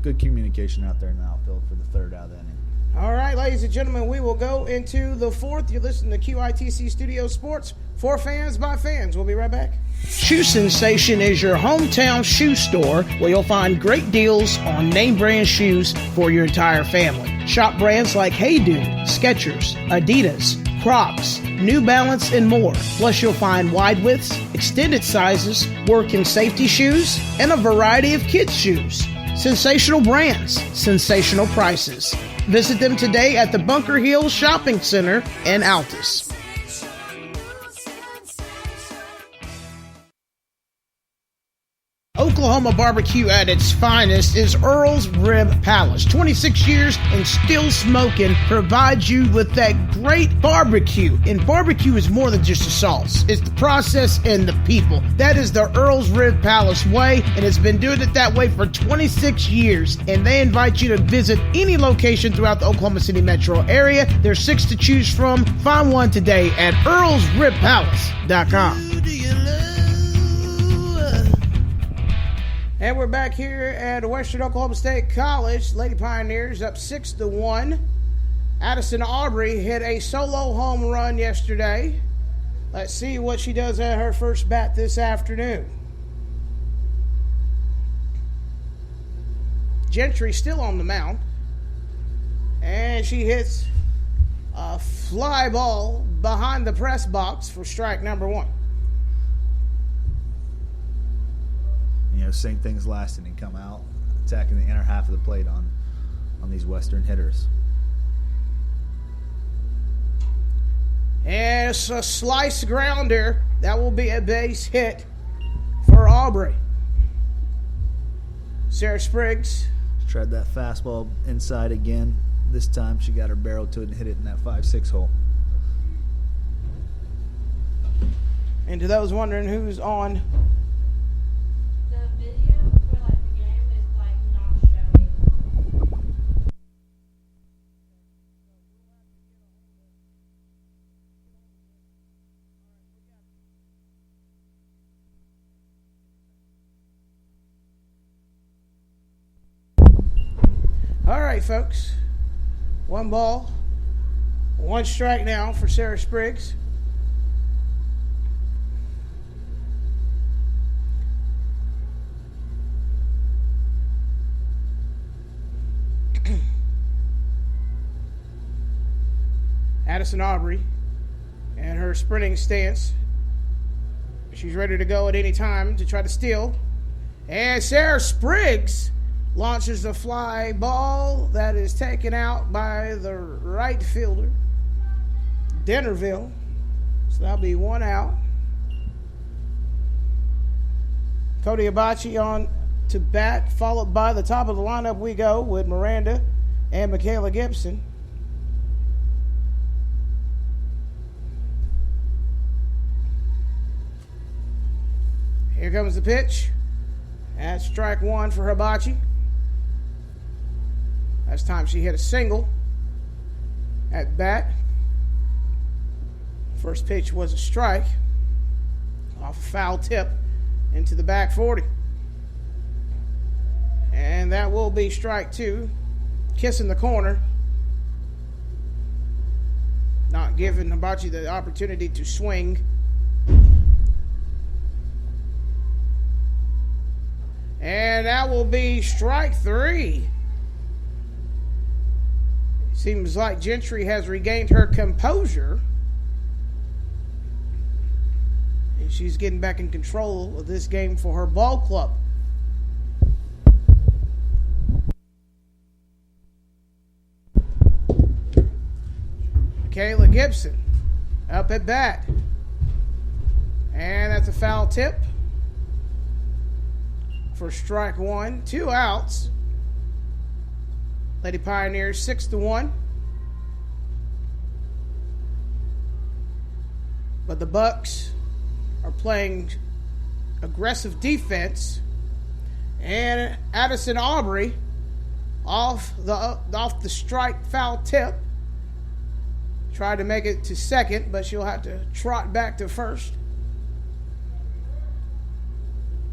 Good communication out there in the outfield for the third out of the inning. All right, ladies and gentlemen, we will go into the fourth. You're listening to QITC Studio Sports for fans by fans. We'll be right back. Shoe Sensation is your hometown shoe store where you'll find great deals on name brand shoes for your entire family. Shop brands like Hey Dude, Skechers, Adidas, Crocs, New Balance, and more. Plus, you'll find wide widths, extended sizes, work and safety shoes, and a variety of kids' shoes. Sensational brands, sensational prices. Visit them today at the Bunker Hill Shopping Center in Altus. Oklahoma barbecue at its finest is Earl's Rib Palace. 26 years and still smoking provides you with that great barbecue. And barbecue is more than just a sauce. It's the process and the people. That is the Earl's Rib Palace way, and it's been doing it that way for 26 years. And they invite you to visit any location throughout the Oklahoma City metro area. There's 6 to choose from. Find one today at earlsribpalace.com. And we're back here at Western Oklahoma State College. Lady Pioneers up 6-1. Addison Aubrey hit a solo home run yesterday. Let's see what she does at her first bat this afternoon. Gentry still on the mound. And she hits a fly ball behind the press box for strike number 1. Same things last inning, come out attacking the inner half of the plate on these Western hitters. And it's a slice grounder. That will be a base hit for Aubrey. Sarah Spriggs tried that fastball inside again. This time she got her barrel to it and hit it in that 5-6 hole. And to those wondering who's on All right, folks. 1 ball, 1 strike now for Sarah Spriggs. Addison Aubrey and her sprinting stance. She's ready to go at any time to try to steal. And Sarah Spriggs launches a fly ball that is taken out by the right fielder, Dennerville. So that'll be 1 out. Cody Abachi on to bat, followed by the top of the lineup we go with Miranda and Michaela Gibson. Here comes the pitch. That's strike 1 for Hibachi. Last time she hit a single at bat. First pitch was a strike off a foul tip into the back 40. And that will be strike 2. Kissing the corner. Not giving Hibachi the opportunity to swing. And that will be strike 3. Seems like Gentry has regained her composure. And she's getting back in control of this game for her ball club. Kayla Gibson up at bat. And that's a foul tip for strike 1. 2 outs. Lady Pioneers 6-1. But the Bucks are playing aggressive defense. And Addison Aubrey off the strike foul tip. Tried to make it to second, but she'll have to trot back to first.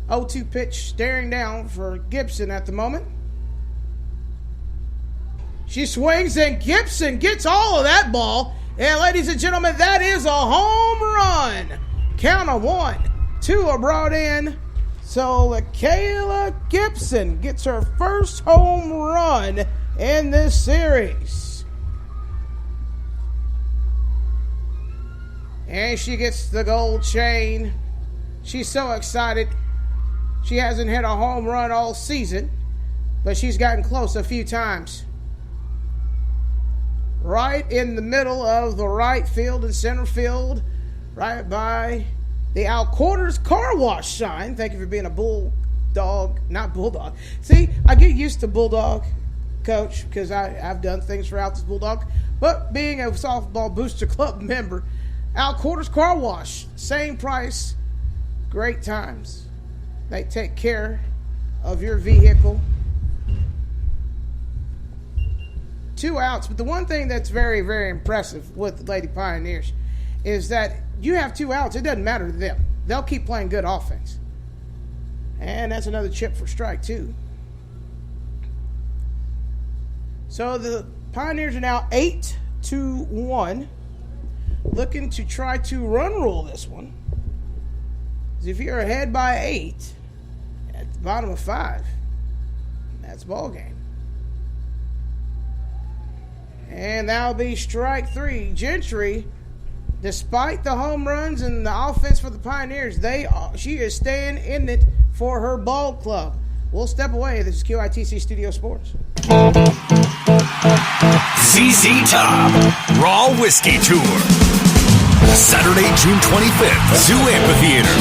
0-2 pitch staring down for Gibson at the moment. She swings, and Gibson gets all of that ball. And ladies and gentlemen, that is a home run. Count of 1, 2 are brought in. So Michaela Gibson gets her first home run in this series. And she gets the gold chain. She's so excited. She hasn't hit a home run all season, but she's gotten close a few times. Right in the middle of the right field and center field, right by the Al Quarters car wash sign. Thank you for being a bulldog, not bulldog. See, I get used to bulldog, coach, because I've done things for Altus Bulldog. But being a softball booster club member, Al Quarters car wash, same price, great times. They take care of your vehicle. 2 outs, but the one thing that's very, very impressive with the Lady Pioneers is that you have 2 outs. It doesn't matter to them. They'll keep playing good offense. And that's another chip for strike 2. So the Pioneers are now 8-1, looking to try to run rule this one. If you're ahead by 8 at the bottom of 5, that's ball game. And that'll be strike 3. Gentry, despite the home runs and the offense for the Pioneers, she is staying in it for her ball club. We'll step away. This is QITC Studio Sports. ZZ Top Raw Whiskey Tour. Saturday, June 25th, Zoo Amphitheater.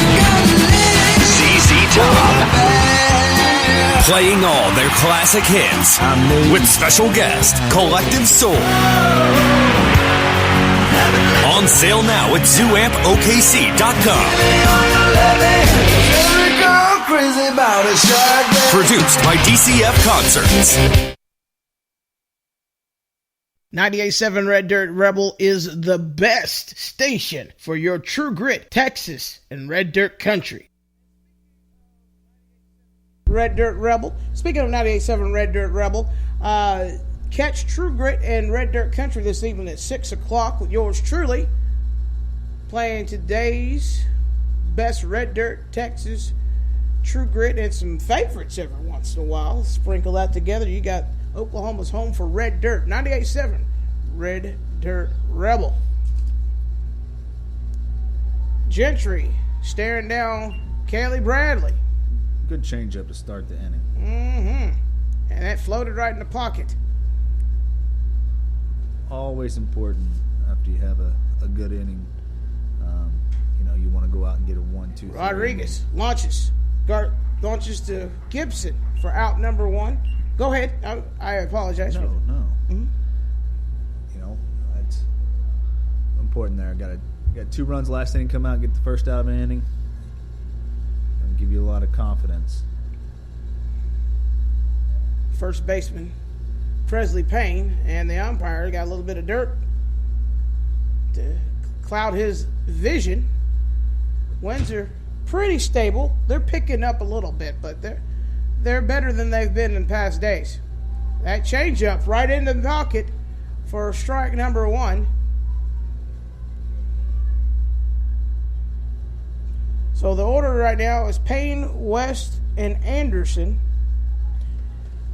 ZZ Top. Playing all their classic hits with special guest, Collective Soul. On sale now at ZooAmpOKC.com. Produced by DCF Concerts. 98.7 Red Dirt Rebel is the best station for your true grit, Texas, and Red Dirt country. Red Dirt Rebel. Speaking of 98.7 Red Dirt Rebel, catch True Grit and Red Dirt Country this evening at 6 o'clock with yours truly, playing today's best Red Dirt, Texas, True Grit, and some favorites every once in a while. Sprinkle that together. You got Oklahoma's home for Red Dirt. 98.7 Red Dirt Rebel. Gentry staring down Kaylee Bradley. Good changeup to start the inning. And that floated right in the pocket. Always important after you have a good inning. You want to go out and get a 1-2. Rodriguez launches to Gibson for out number 1. Go ahead. I apologize. No. Mm-hmm. That's important there. Got 2 runs last inning. Come out and get the first out of an inning. And give you a lot of confidence. First baseman Presley Payne and the umpire got a little bit of dirt to cloud his vision. Winds are pretty stable. They're picking up a little bit, but they're better than they've been in past days. That changeup right into the pocket for strike number 1. So the order right now is Payne, West, and Anderson.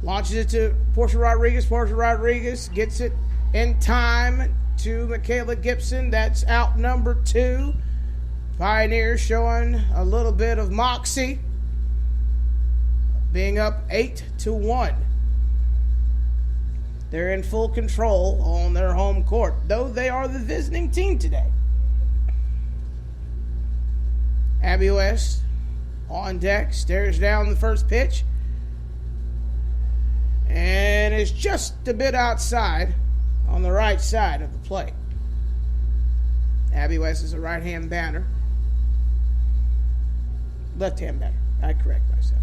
Launches it to Portia Rodriguez. Portia Rodriguez gets it in time to Michaela Gibson. That's out number 2. Pioneers showing a little bit of moxie, being up 8-1. They're in full control on their home court, though they are the visiting team today. Abby West on deck, stares down the first pitch, and is just a bit outside on the right side of the plate. Abby West is a right-hand batter. Left-hand batter. I correct myself.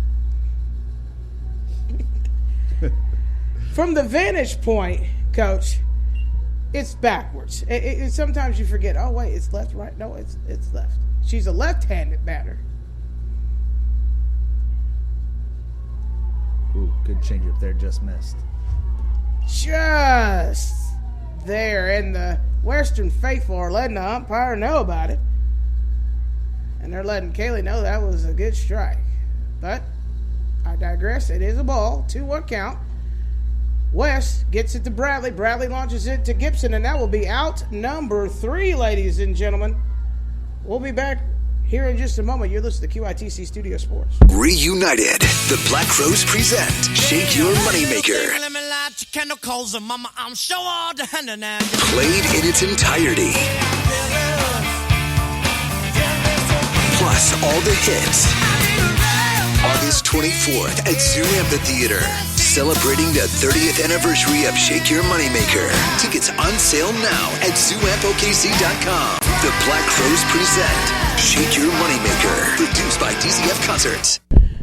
From the vantage point, Coach, it's backwards. Sometimes you forget, oh, wait, it's left, right? No, it's left. She's a left-handed batter. Ooh, good changeup there, just missed. just there, and the Western faithful are letting the umpire know about it. And they're letting Kaylee know that was a good strike. But I digress. It is a ball. 2-1 count. West gets it to Bradley. Bradley launches it to Gibson, and that will be out number 3, ladies and gentlemen. We'll be back here in just a moment. You're listening to QITC Studio Sports. Reunited, the Black Crows present Shake Your Moneymaker. Played in its entirety. Plus all the hits. August 24th at Zoo Amphitheater. Celebrating the 30th anniversary of Shake Your Moneymaker. Tickets on sale now at ZooAmpOKC.com. The Black Crows present Shake Your Moneymaker. Produced by DCF Concerts.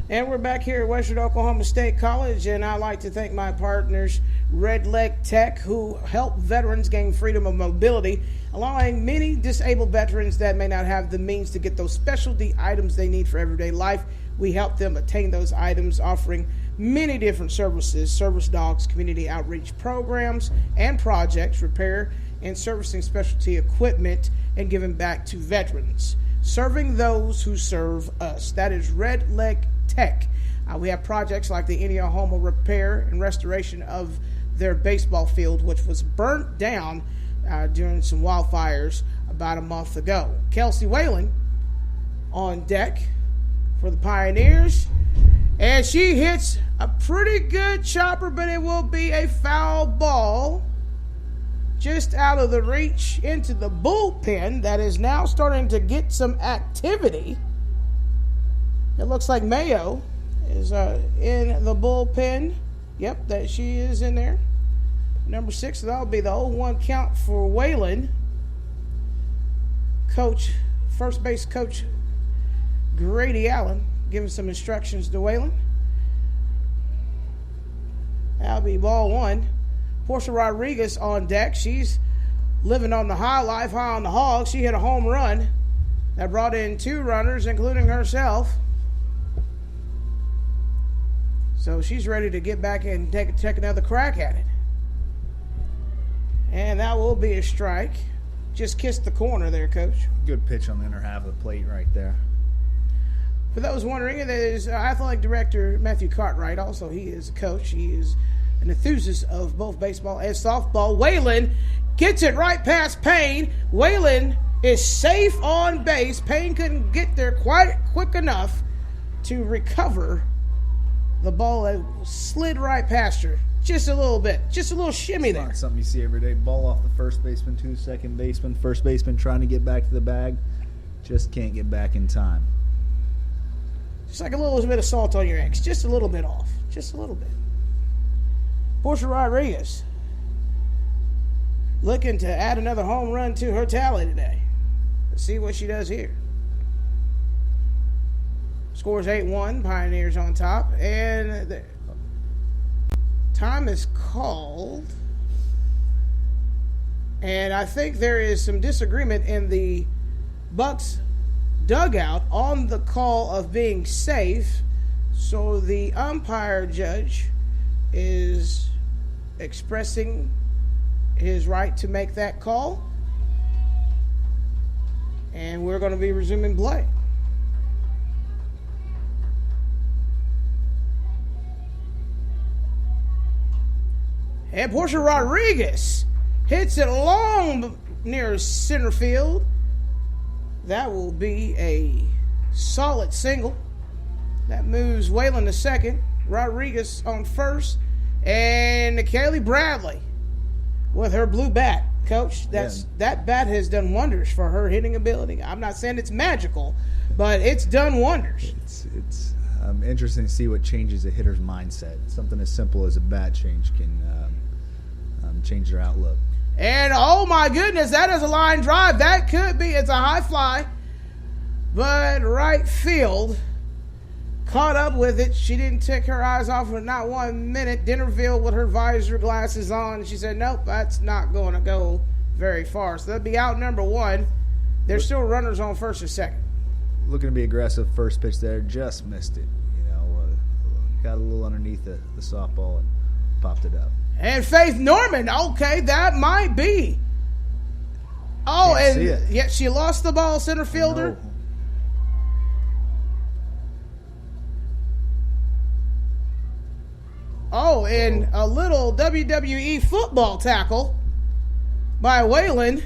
And we're back here at Western Oklahoma State College, and I'd like to thank my partners, RedLeg Tech, who help veterans gain freedom of mobility, allowing many disabled veterans that may not have the means to get those specialty items they need for everyday life. We help them attain those items, offering many different services, service dogs, community outreach programs and projects, repair and servicing specialty equipment, and giving back to veterans. Serving those who serve us. That is RedLeg Tech. We have projects like the Indiana repair and restoration of their baseball field, which was burnt down during some wildfires about a month ago. Kelsey Whalen on deck for the Pioneers, and she hits a pretty good chopper, but it will be a foul ball just out of the reach into the bullpen that is now starting to get some activity. It looks like Mayo is in the bullpen. Yep, that she is in there. Number 6, so that'll be the 0-1 count for Whalen. First base coach Grady Allen giving some instructions to Whalen. That'll be ball 1. Portia Rodriguez on deck. She's living on the high life, high on the hog. She hit a home run that brought in 2 runners, including herself. So she's ready to get back and take another crack at it. And that will be a strike. Just kissed the corner there, Coach. Good pitch on the inner half of the plate right there. For those wondering, there's athletic director Matthew Cartwright. Also, he is a coach. He is an enthusiast of both baseball and softball. Whalen gets it right past Payne. Whalen is safe on base. Payne couldn't get there quite quick enough to recover the ball that slid right past her. Just a little bit. Just a little shimmy there. Not something you see every day. Ball off the first baseman to second baseman. First baseman trying to get back to the bag. Just can't get back in time. Just like a little bit of salt on your eggs. Just a little bit off. Just a little bit. Portia Rodriguez looking to add another home run to her tally today. Let's see what she does here. Scores 8-1. Pioneers on top. And the time is called. And I think there is some disagreement in the Bucks dugout on the call of being safe. So the umpire judge is expressing his right to make that call. And we're going to be resuming play. And Portia Rodriguez hits it long near center field. That will be a solid single. That moves Whalen to second. Rodriguez on first. And Kaylee Bradley with her blue bat. Coach, that bat has done wonders for her hitting ability. I'm not saying it's magical, but it's done wonders. It's interesting to see what changes a hitter's mindset. Something as simple as a bat change can change their outlook. And oh my goodness, that is a line drive. That could be, it's a high fly, but right field caught up with it. She didn't take her eyes off for not 1 minute. Dennerville with her visor glasses on. She said, nope, that's not going to go very far. So that'll be out number 1. There's still runners on first and second. Looking to be aggressive. First pitch there, just missed it. Got a little underneath the softball and popped it up. And Faith Norman, okay, that might be. Oh, Can't see and it. yet she lost the ball, center fielder. No. Oh, and a little WWE football tackle by Wayland.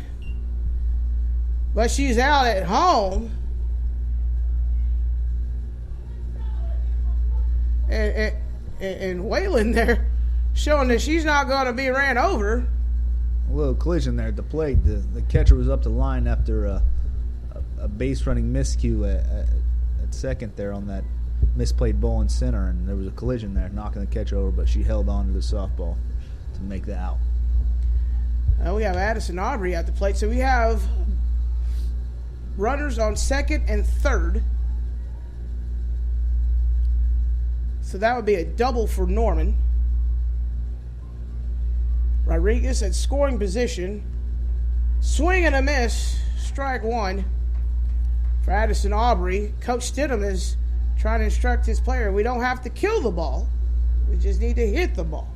But she's out at home. And Wayland there showing that she's not going to be ran over. A little collision there at the plate. The catcher was up the line after a base running miscue at second there on that misplayed ball in center, and there was a collision there, knocking the catcher over, but she held on to the softball to make the out. We have Addison Aubrey at the plate, so we have runners on second and third. So that would be a double for Norman. Rodriguez at scoring position. Swing and a miss. Strike one for Addison Aubrey. Coach Stidham is trying to instruct his player. We don't have to kill the ball. We just need to hit the ball.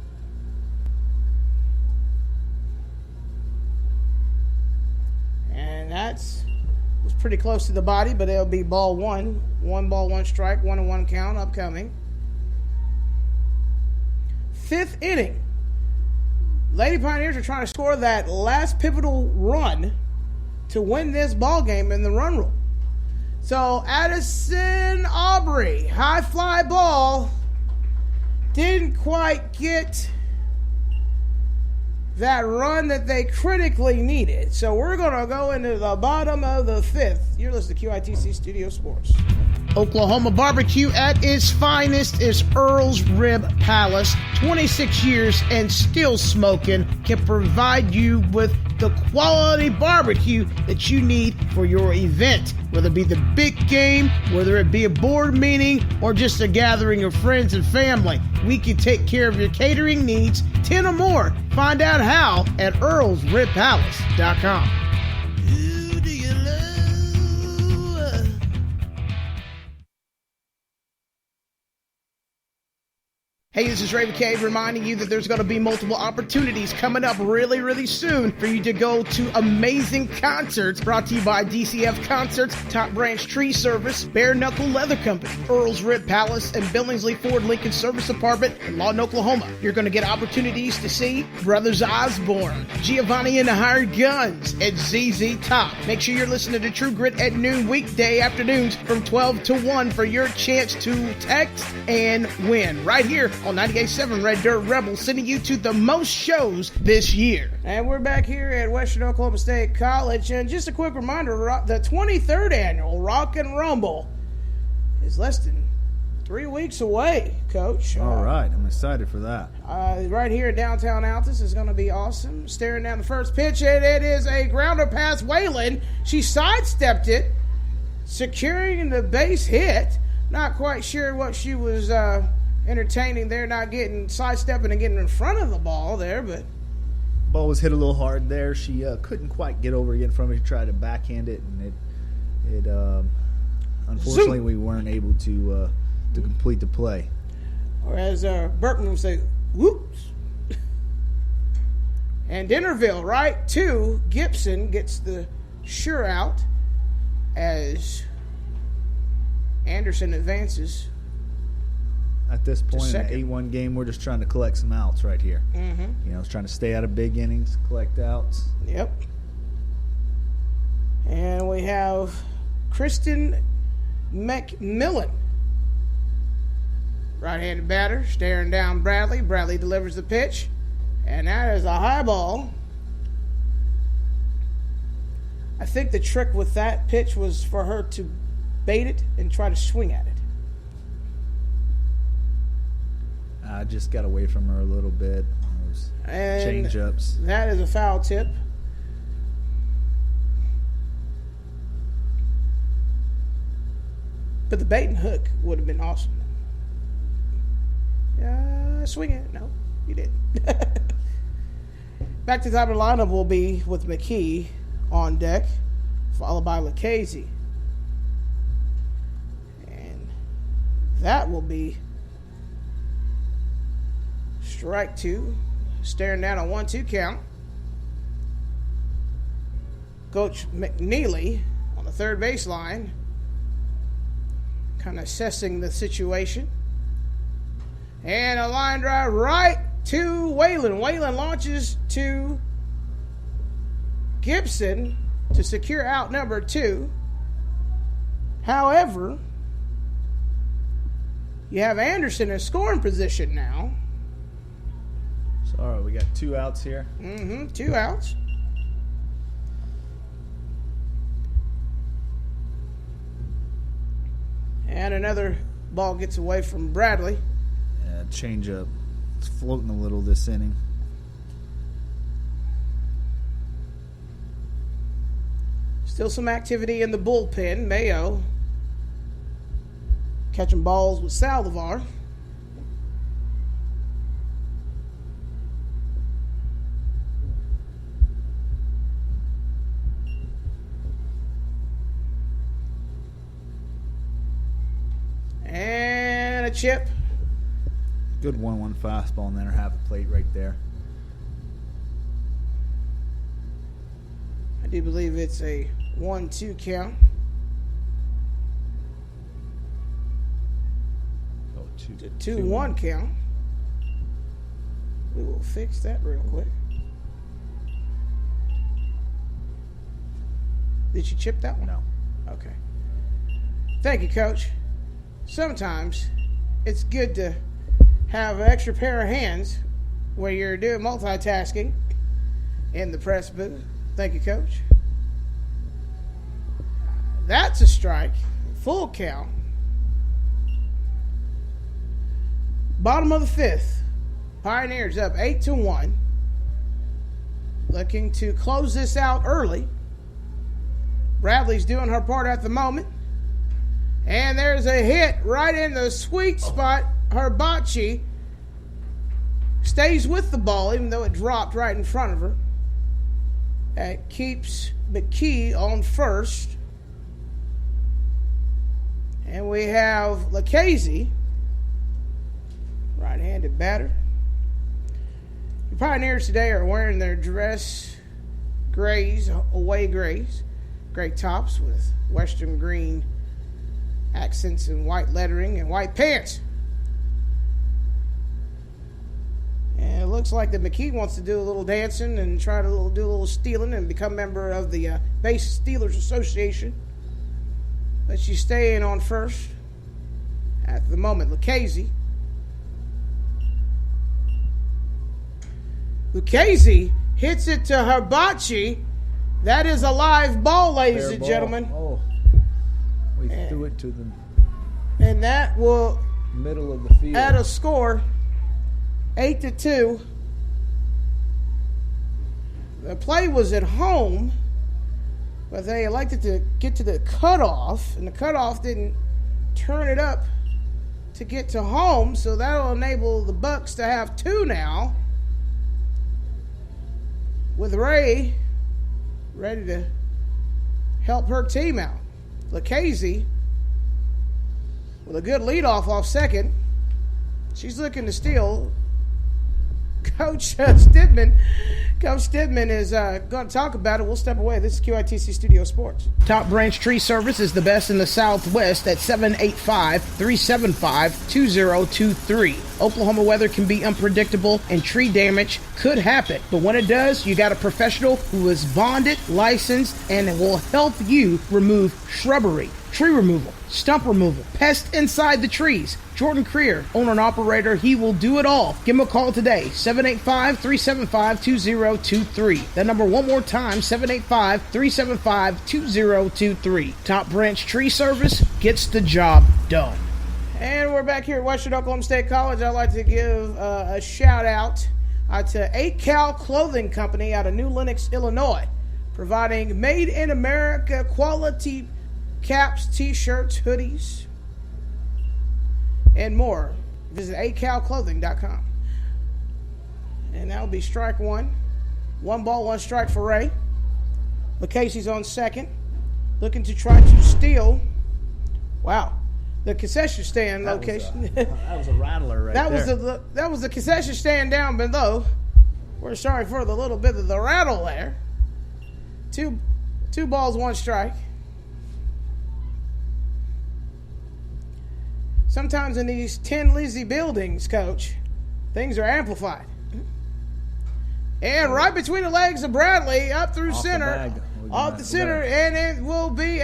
And was pretty close to the body, but it'll be ball one. 1 ball, 1 strike, 1-1 count upcoming. 5th inning. Lady Pioneers are trying to score that last pivotal run to win this ball game in the run rule. So Addison Aubrey, high fly ball, didn't quite get that run that they critically needed. So we're going to go into the bottom of the 5th. You're listening to QITC Studio Sports. Oklahoma barbecue at its finest is Earl's Rib Palace. 26 years and still smoking, can provide you with the quality barbecue that you need for your event. Whether it be the big game, whether it be a board meeting, or just a gathering of friends and family, we can take care of your catering needs, 10 or more. Find out how at earlsribpalace.com. Who do you love? Hey, this is Ray McCabe reminding you that there's going to be multiple opportunities coming up really, really soon for you to go to amazing concerts brought to you by DCF Concerts, Top Branch Tree Service, Bare Knuckle Leather Company, Earl's Rib Palace, and Billingsley Ford Lincoln Service Department in Lawton, Oklahoma. You're going to get opportunities to see Brothers Osborne, Giovanni and the Hired Guns, and ZZ Top. Make sure you're listening to True Grit at noon weekday afternoons from 12 to 1 for your chance to text and win right here on 98.7 Red Dirt Rebel, sending you to the most shows this year. And we're back here at Western Oklahoma State College. And just a quick reminder, the 23rd annual Rock and Rumble is less than 3 weeks away, Coach. All right, I'm excited for that. Right here in downtown Altus is going to be awesome. Staring down the first pitch, and it is a grounder past Wayland. She sidestepped it, securing the base hit. Not quite sure what she was entertaining there, not getting sidestepping and getting in front of the ball there, but Ball was hit a little hard there. She couldn't quite get over in front of it. She tried to backhand it, and it unfortunately Zoom. we weren't able to complete the play. Or as Burton would say, whoops. And Dennerville, right to Gibson, gets the sure out as Anderson advances. At this point in second. an 8-1 game, we're just trying to collect some outs right here. Mm-hmm. You know, it's trying to stay out of big innings, collect outs. Yep. And we have Kristen McMillan, right-handed batter, staring down Bradley. Bradley delivers the pitch, and that is a high ball. I think the trick with that pitch was for her to bait it and try to swing at it. I just got away from her a little bit. Those And change-ups. that is a foul tip. But the bait and hook would have been awesome. Swing it. No, you didn't. Back to the top of the lineup will be with McKee on deck, followed by Lucchese. And that will be Strike two. Staring down a 1-2 count. Coach McNeely on the third baseline, kind of assessing the situation. And a line drive right to Waylon. Waylon launches to Gibson to secure out number 2. However, you have Anderson in scoring position now. So, all right, we got 2 outs here. 2 outs. And another ball gets away from Bradley. Yeah, change up. It's floating a little this inning. Still some activity in the bullpen. Mayo catching balls with Saldivar. And a chip. Good 1-1 fastball and then half a plate right there. I do believe it's a 1-2 count. Oh, 2-1 count. We will fix that real quick. Did you chip that one? No. Okay. Thank you, Coach. Sometimes it's good to have an extra pair of hands where you're doing multitasking in the press booth. Thank you, Coach. That's a strike. Full count. Bottom of the 5th. Pioneers up 8-1. Looking to close this out early. Bradley's doing her part at the moment. And there's a hit right in the sweet spot. Herbachi stays with the ball, even though it dropped right in front of her. That keeps McKee on first. And we have Lucchese, right-handed batter. The Pioneers today are wearing their dress grays, away grays. Gray tops with western green accents and white lettering and white pants. And it looks like that McKee wants to do a little dancing and try to do a little stealing and become a member of the Base Steelers Association. But she's staying on first at the moment. Lucchese hits it to Herbachi. That is a live ball, ladies and gentlemen. Oh, we threw it to them. And that will Middle of the field. add a score, 8-2. The play was at home, but they elected to get to the cutoff, and the cutoff didn't turn it up to get to home, so that'll enable the Bucks to have 2 now, with Ray ready to help her team out. Lucchese with a good leadoff off second. She's looking to steal. Coach Stidman is going to talk about it. We'll step away. This is QITC Studio Sports. Top Branch Tree Service is the best in the Southwest at 785-375-2023. Oklahoma weather can be unpredictable and tree damage could happen. But when it does, you got a professional who is bonded, licensed, and will help you remove shrubbery, tree removal, stump removal, pests inside the trees. Jordan Creer, owner and operator, he will do it all. Give him a call today, 785-375-2023. That number one more time, 785-375-2023. Top Branch Tree Service gets the job done. And we're back here at Western Oklahoma State College. I'd like to give a shout out to 8Cal Clothing Company out of New Lenox, Illinois, providing made in America quality caps, t-shirts, hoodies, and more. Visit 8calclothing.com. And that'll be strike one. 1 ball, 1 strike for Ray. Lucchese's on second, looking to try to steal. Wow. the concession stand location. That was a rattler right that there. That was the concession stand down below. We're sorry for the little bit of the rattle there. Two balls, one strike. Sometimes in these tin Lizzie buildings, Coach, things are amplified. And right between the legs of Bradley, up through Off the center, bag. off the center, and it will be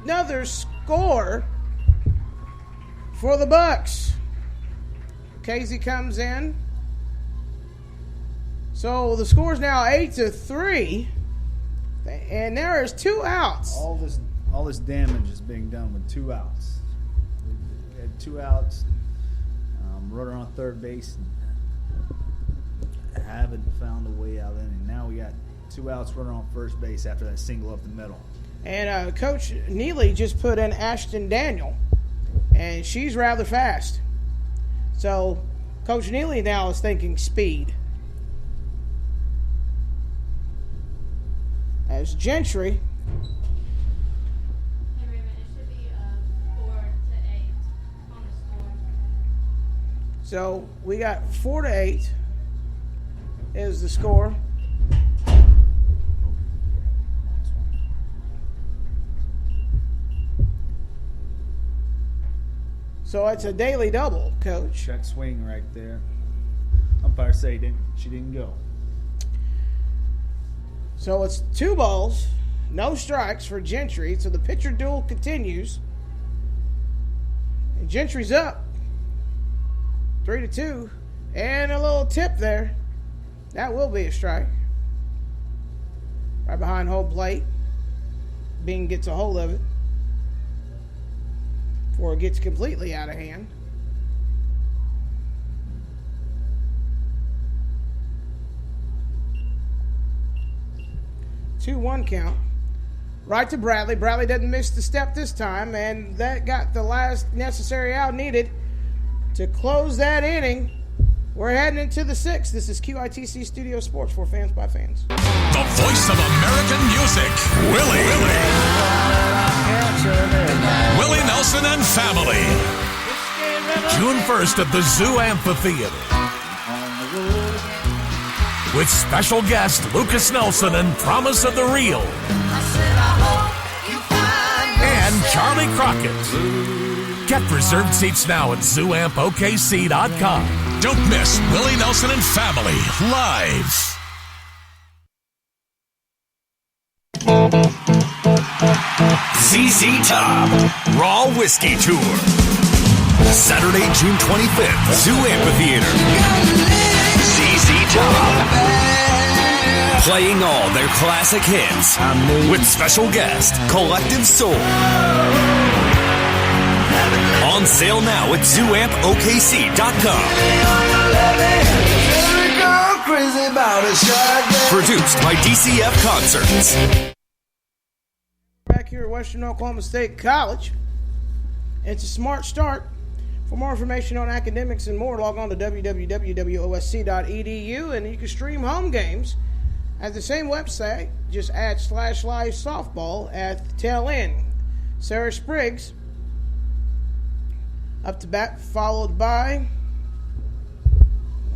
another score for the Bucks. Casey comes in. So the score is now 8-3, and there is 2 outs. All this damage is being done with 2 outs. We had 2 outs, runner on third base, and haven't found a way out. And now we got 2 outs, runner on first base after that single up the middle. And Coach Neely just put in Ashton Daniel, and she's rather fast. So Coach Neely now is thinking speed. As Gentry. Hey, Raymond, it should be 4-8 on the score. So we got 4-8 is the score. So it's a daily double, Coach. Check swing right there. Umpire say she didn't go. So it's 2 balls, no strikes for Gentry. So the pitcher duel continues. And Gentry's up 3-2. And a little tip there. That will be a strike. Right behind home plate. Bing gets a hold of it before it gets completely out of hand. 2-1 count. Right to Bradley. Bradley doesn't miss the step this time, and that got the last necessary out needed to close that inning. We're heading into the 6th. This is QITC Studio Sports for fans by fans. The voice of American music, Willie Nelson and family. June 1st at the Zoo Amphitheater. With special guest Lucas Nelson and Promise of the Real. And Charlie Crockett. Get reserved seats now at ZooAmpOKC.com. Don't miss Willie Nelson and family live. ZZ Top Raw Whiskey Tour. Saturday, June 25th, Zoo Amphitheater. ZZ Top. Playing all their classic hits with special guest Collective Soul. On sale now at ZooAmpOKC.com. Produced by DCF Concerts. Back here at Western Oklahoma State College. It's a smart start. For more information on academics and more, log on to www.wosc.edu, and you can stream home games at the same website. Just add /live softball at the tail end. Sarah Spriggs up to bat, followed by,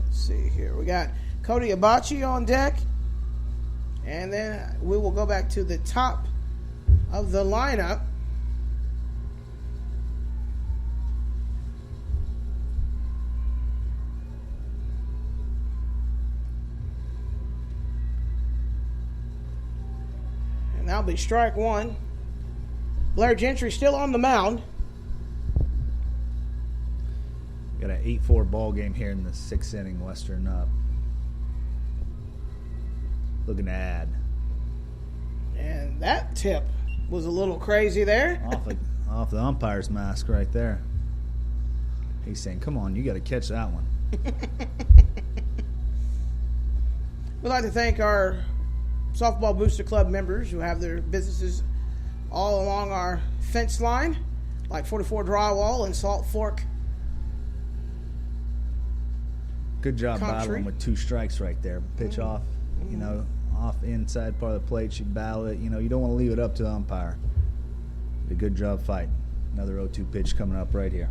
let's see here, we got Cody Abachi on deck, and then we will go back to the top of the lineup. And that'll be strike one. Blair Gentry still on the mound. Got an 8-4 ball game here in the 6th inning. Western up. Looking to add. And that tip was a little crazy there. Off the umpire's mask right there. He's saying, come on, you got to catch that one. We'd like to thank our Softball Booster Club members who have their businesses all along our fence line, like 44 Drywall and Salt Fork. Good job Country. battling with 2 strikes right there. Pitch off, off inside part of the plate. She battled it. You don't want to leave it up to the umpire. Did a good job fighting. Another 0-2 pitch coming up right here.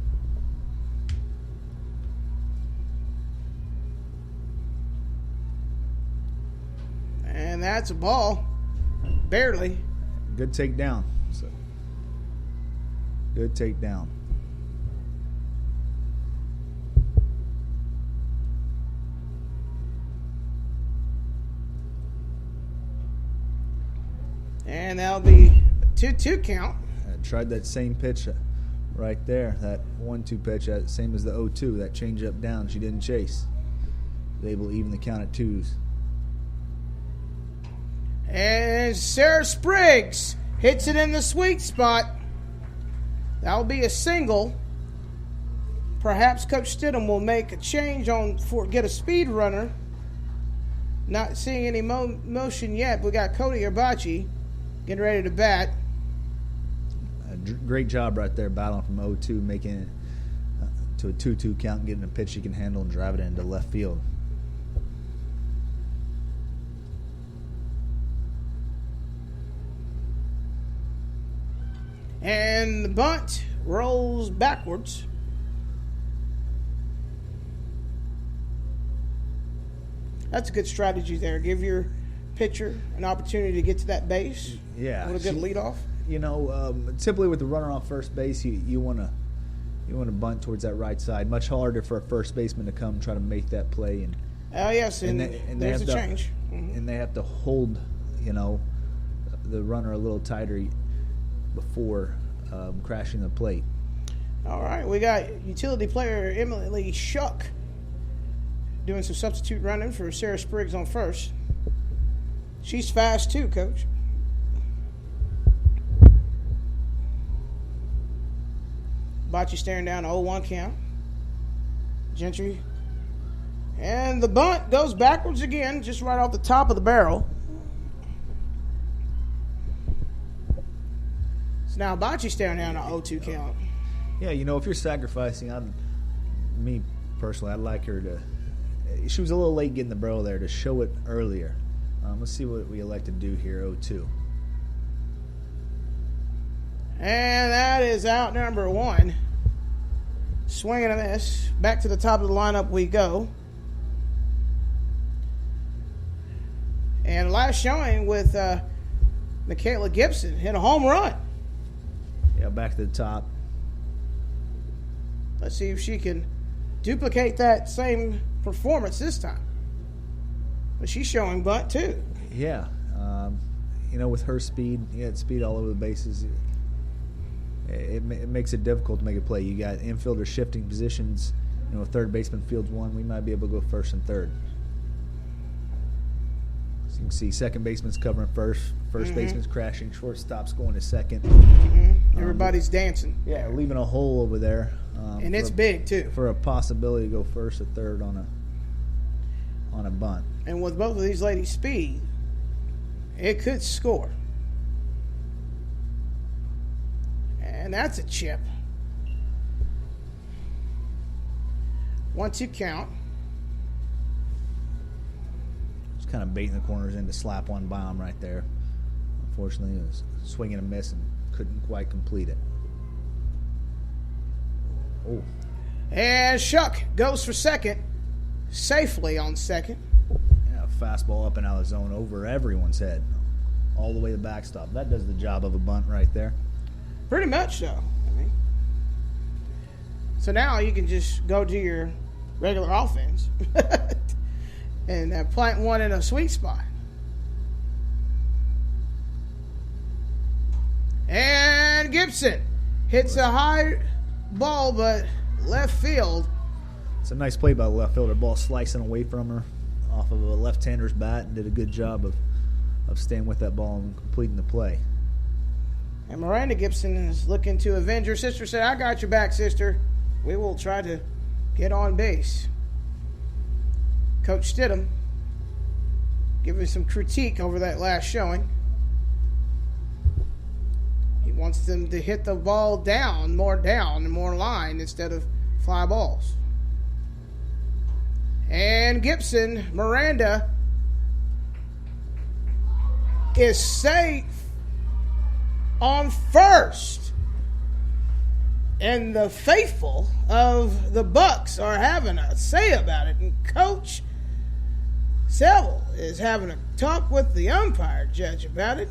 And that's a ball. Barely. Good takedown. So, good takedown. And that'll be a 2-2 count. I tried that same pitch right there, that 1-2 pitch, same as the 0-2, that change up down. She didn't chase. Was able to even the count at 2s. And Sarah Spriggs hits it in the sweet spot. That'll be a single. Perhaps Coach Stidham will make a change get a speed runner. Not seeing any motion yet. We got Cody Hibachi getting ready to bat. Great job right there, battling from 0-2, making it to a 2-2 count, getting a pitch she can handle and drive it into left field. And the bunt rolls backwards. That's a good strategy there. Give your pitcher an opportunity to get to that base. Yeah. With a good leadoff. You know, typically with the runner on first base, you want to bunt towards that right side. Much harder for a first baseman to come try to make that play. And yes, and there's a change. Mm-hmm. And they have to hold, the runner a little tighter before crashing the plate. All right, we got utility player Emily Shuck doing some substitute running for Sarah Spriggs on first. She's fast too, Coach. Bocce staring down 0-1 count. Gentry. And the bunt goes backwards again, just right off the top of the barrel. So now Bocce staring down an 0-2 count. Yeah, if you're sacrificing, me personally, I'd like her to. She was a little late getting the barrel there, to show it earlier. Let's see what we elect to do here. 0-2. And that is out number 1. Swing and a miss. Back to the top of the lineup we go. And last showing with Michaela Gibson. Hit a home run. Yeah, back to the top. Let's see if she can duplicate that same performance this time. But she's showing bunt too. Yeah. With her speed, speed all over the bases. It makes it difficult to make a play. You got infielders shifting positions. Third baseman fields one. We might be able to go first and third. So you can see second baseman's covering first. First baseman's crashing. Shortstop's going to second. Everybody's dancing. Yeah, leaving a hole over there. And it's big too. For a possibility to go first or third on a bunt. And with both of these ladies' speed, it could score. And that's a chip. 1-2 count. Just kind of baiting the corners in to slap one by him right there. Unfortunately, it was swinging a miss and couldn't quite complete it. Oh. And Shuck goes for second. Safely on second. Yeah, fastball up and out of the zone over everyone's head. All the way to the backstop. That does the job of a bunt right there. Pretty much so. So now you can just go to your regular offense and plant one in a sweet spot. And Gibson hits a high ball, but left field. It's a nice play by the left fielder. Ball slicing away from her off of a left-hander's bat, and did a good job of staying with that ball and completing the play. And Miranda Gibson is looking to avenge her sister. Said, "I got your back, sister. We will try to get on base." Coach Stidham giving some critique over that last showing. He wants them to hit the ball down and more line instead of fly balls. And Gibson, Miranda, is safe on first. And the faithful of the Bucks are having a say about it. And Coach Seville is having a talk with the umpire judge about it.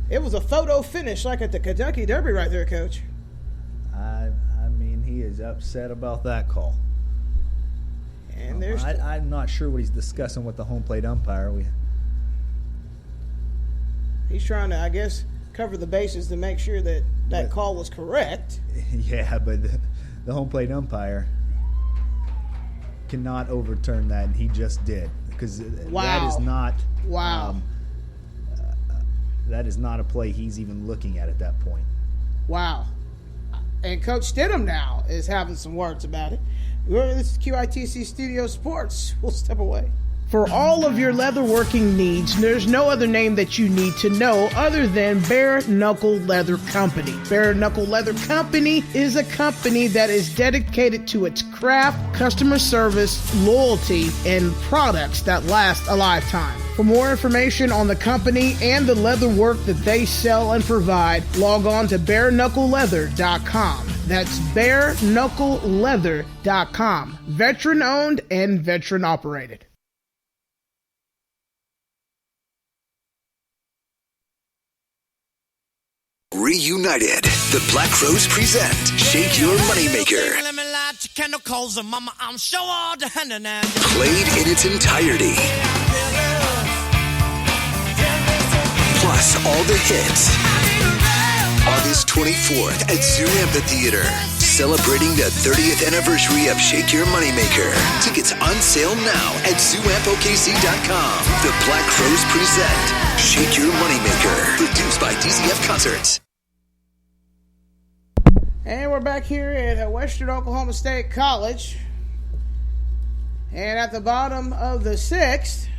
It was a photo finish like at the Kentucky Derby right there, Coach. I mean, he is upset about that call. And there's I'm not sure what he's discussing with the home plate umpire. He's trying to, I guess, cover the bases to make sure that that call was correct. Yeah, but the home plate umpire cannot overturn that, and he just did. Because that is not that is not a play he's even looking at that point. Wow. And Coach Stidham now is having some words about it. This is QITC Studio Sports. We'll step away. For all of your leatherworking needs, there's no other name that you need to know other than Bare Knuckle Leather Company. Bare Knuckle Leather Company is a company that is dedicated to its craft, customer service, loyalty, and products that last a lifetime. For more information on the company and the leather work that they sell and provide, log on to bareknuckleleather.com. That's bareknuckleleather.com. Veteran owned and veteran operated. Reunited, the Black Crows present Shake Your Moneymaker. Played in its entirety. Plus all the hits. August 24th at Zoo Amphitheater. Celebrating the 30th anniversary of Shake Your Moneymaker. Tickets on sale now at ZooAmpOKC.com. The Black Crows present Shake Your Moneymaker. Produced by DZF Concerts. And we're back here at Western Oklahoma State College. And at the bottom of the sixth,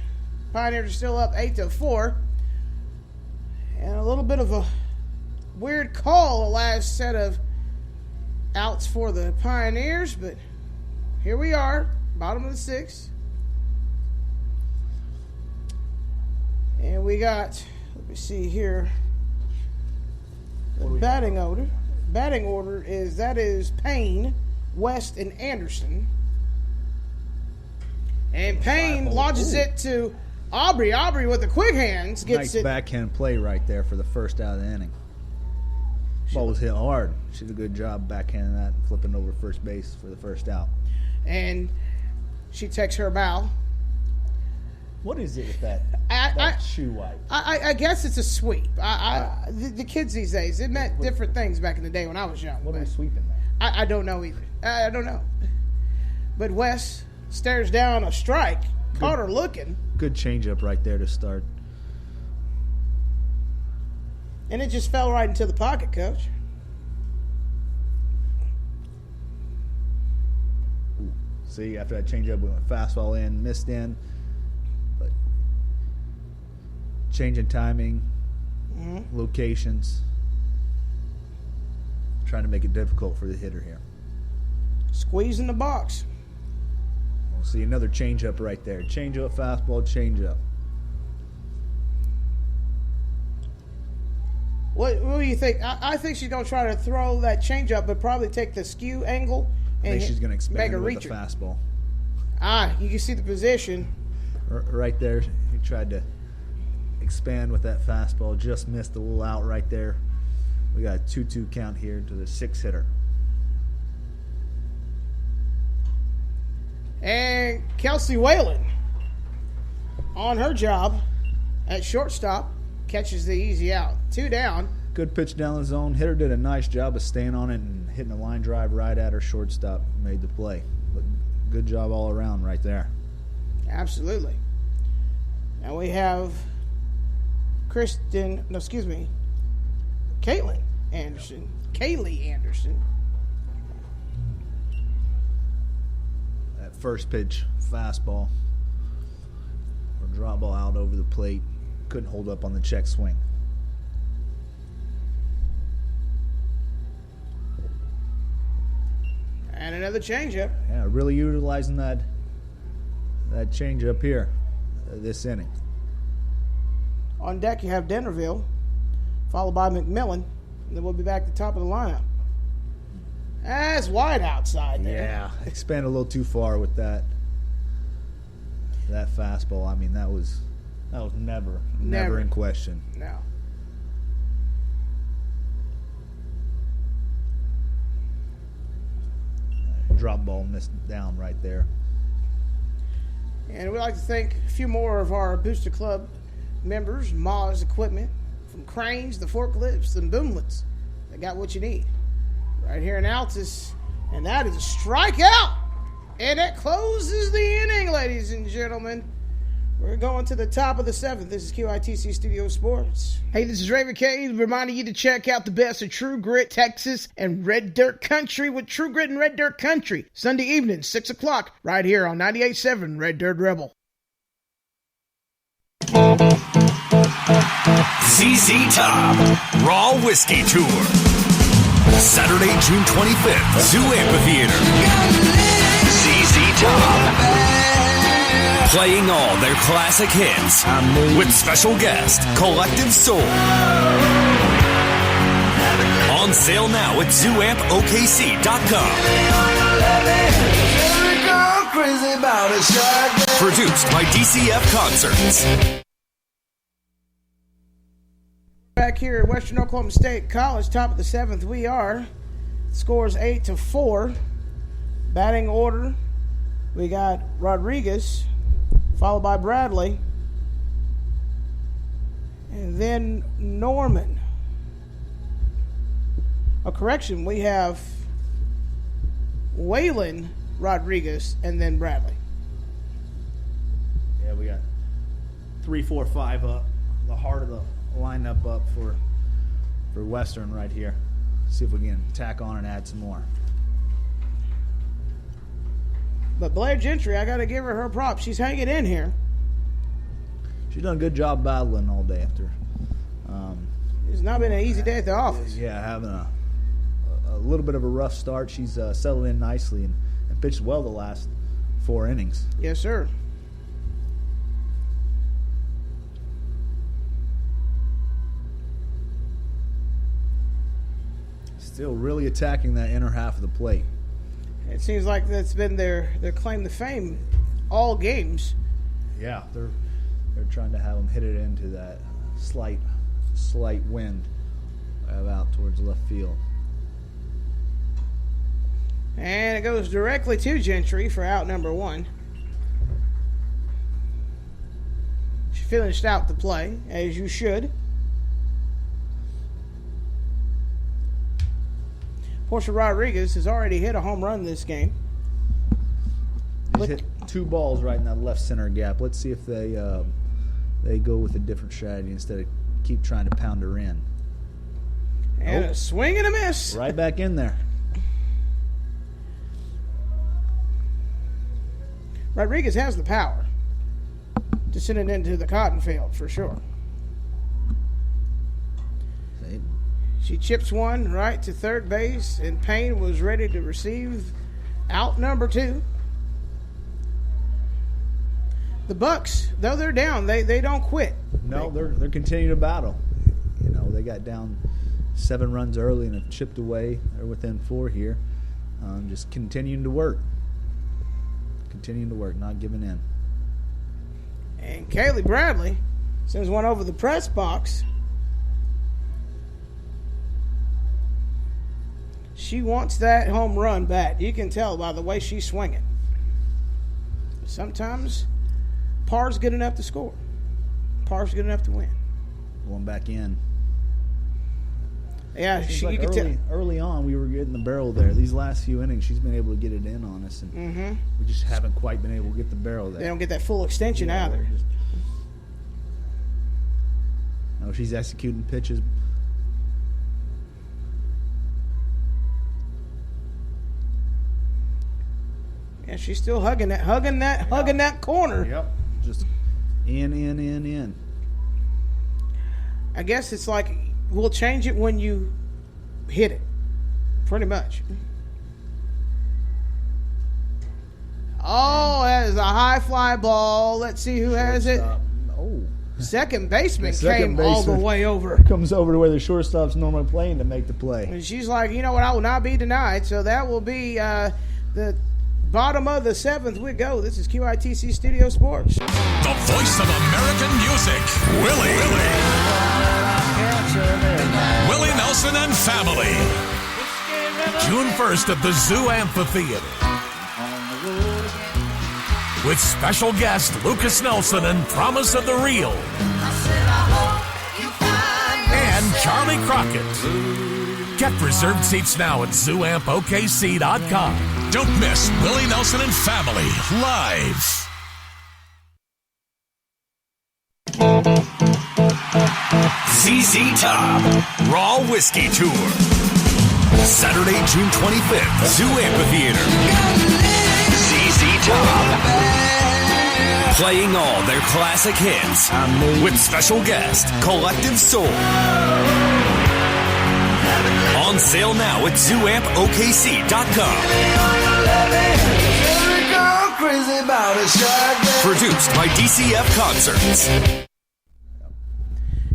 Pioneers are still up 8-4. And a little bit of a weird call the last set of outs for the Pioneers, but here we are, bottom of the sixth. And we got, let me see here, the batting order. Batting order is Payne, West, and Anderson. And Payne launches it to Aubrey. Aubrey with the quick hands gets nice backhand play right there for the first out of the inning. Ball was hit hard. She did a good job backhanding that and flipping over first base for the first out. And she takes her bow. What is it with that shoe wipe? I guess it's a sweep. The kids these days, it meant different things back in the day when I was young. What are we sweeping there? I don't know either. I don't know. But Wes stares down a strike. Caught her looking. Good changeup right there to start. And it just fell right into the pocket, Coach. Ooh. See, after that changeup, we went fastball in, missed in. But changing timing, locations, trying to make it difficult for the hitter here. Squeezing the box. We'll see another changeup right there. Changeup, fastball, changeup. What do you think? I think she's going to try to throw that changeup, but probably take the skew angle and I think she's going to expand make a with reacher. the fastball. You can see the position. Right there, he tried to expand with that fastball. Just missed a little out right there. We got a 2-2 count here to the sixth hitter. And Kelsey Whalen on her job at shortstop. Catches the easy out. 2 down. Good pitch down the zone. Hitter did a nice job of staying on it and hitting a line drive right at her shortstop. Made the play. But good job all around right there. Absolutely. Now we have Kaylee Anderson. That first pitch, fastball. Or drop ball out over the plate. Couldn't hold up on the check swing. And another changeup. Yeah, really utilizing that changeup here this inning. On deck you have Denverville, followed by McMillan. And then we'll be back at the top of the lineup. That's wide outside there. Yeah, expanded a little too far with that fastball. I mean, that was never in question. No. Drop ball missed down right there. And we'd like to thank a few more of our Booster Club members, Maz Equipment, from cranes, the forklifts, and boomlets. They got what you need right here in Altus. And that is a strikeout. And that closes the inning, ladies and gentlemen. We're going to the top of the 7th. This is QITC Studio Sports. Hey, this is Raven K, reminding you to check out the best of True Grit, Texas, and Red Dirt Country with True Grit and Red Dirt Country. Sunday evening, 6 o'clock, right here on 98.7 Red Dirt Rebel. ZZ Top Raw Whiskey Tour. Saturday, June 25th, Zoo Amphitheater. ZZ Top. Playing all their classic hits with special guest Collective Soul. On sale now at ZooAmpOKC.com. Produced by DCF Concerts. Back here at Western Oklahoma State College, top of the 7th, we are. Scores 8-4. Batting order, we got Rodriguez, followed by Bradley, and then Norman. A correction, we have Waylon, Rodriguez, and then Bradley. Yeah, we got 3, 4, 5 up. The heart of the lineup up for Western right here. See if we can tack on and add some more. But Blair Gentry, I got to give her props. She's hanging in here. She's done a good job battling all day after. It's not been an easy day at the office. Yeah, having a little bit of a rough start. She's settled in nicely and pitched well the last 4 innings. Yes, sir. Still really attacking that inner half of the plate. It seems like that's been their claim to fame all games. Yeah, they're trying to have them hit it into that slight wind out towards left field. And it goes directly to Gentry for out number 1. She finished out the play, as you should. Portia Rodriguez has already hit a home run this game. Just hit 2 balls right in that left center gap. Let's see if they go with a different strategy instead of keep trying to pound her in. And a swing and a miss. Right back in there. Rodriguez has the power to send it into the cotton field for sure. She chips one right to third base, and Payne was ready to receive out number 2. The Bucks, though they're down, they don't quit. No, they're continuing to battle. You know, they got down 7 runs early and have chipped away. They're within 4 here. Just continuing to work. Not giving in. And Kaylee Bradley sends one over the press box. She wants that home run bat. You can tell by the way she's swinging. Sometimes par's good enough to score. Par's good enough to win. Going back in. Yeah, you could tell. Early on, we were getting the barrel there. These last few innings, she's been able to get it in on us, and we just haven't quite been able to get the barrel there. They don't get that full extension either. No, she's executing pitches. Yeah, she's still hugging that corner. Yep, just in. I guess it's like we'll change it when you hit it, pretty much. Oh, that is a high fly ball. Let's see who has it. Second baseman Second came all the baseman way over. Comes over to where the shortstop's normally playing to make the play. And she's like, you know what, I will not be denied. So that will be the bottom of the seventh we go. This is QITC Studio Sports. The voice of American music, Willie Nelson and family. June 1st at the Zoo Amphitheater. With special guest Lucas Nelson and Promise of the Real. And Charlie Crockett. Get reserved seats now at ZooAmpOKC.com. Don't miss Willie Nelson and family live. ZZ Top Raw Whiskey Tour. Saturday, June 25th, Zoo Amphitheater. ZZ Top. Playing all their classic hits with special guest Collective Soul. On sale now at ZooAmpOKC.com. Produced by DCF Concerts.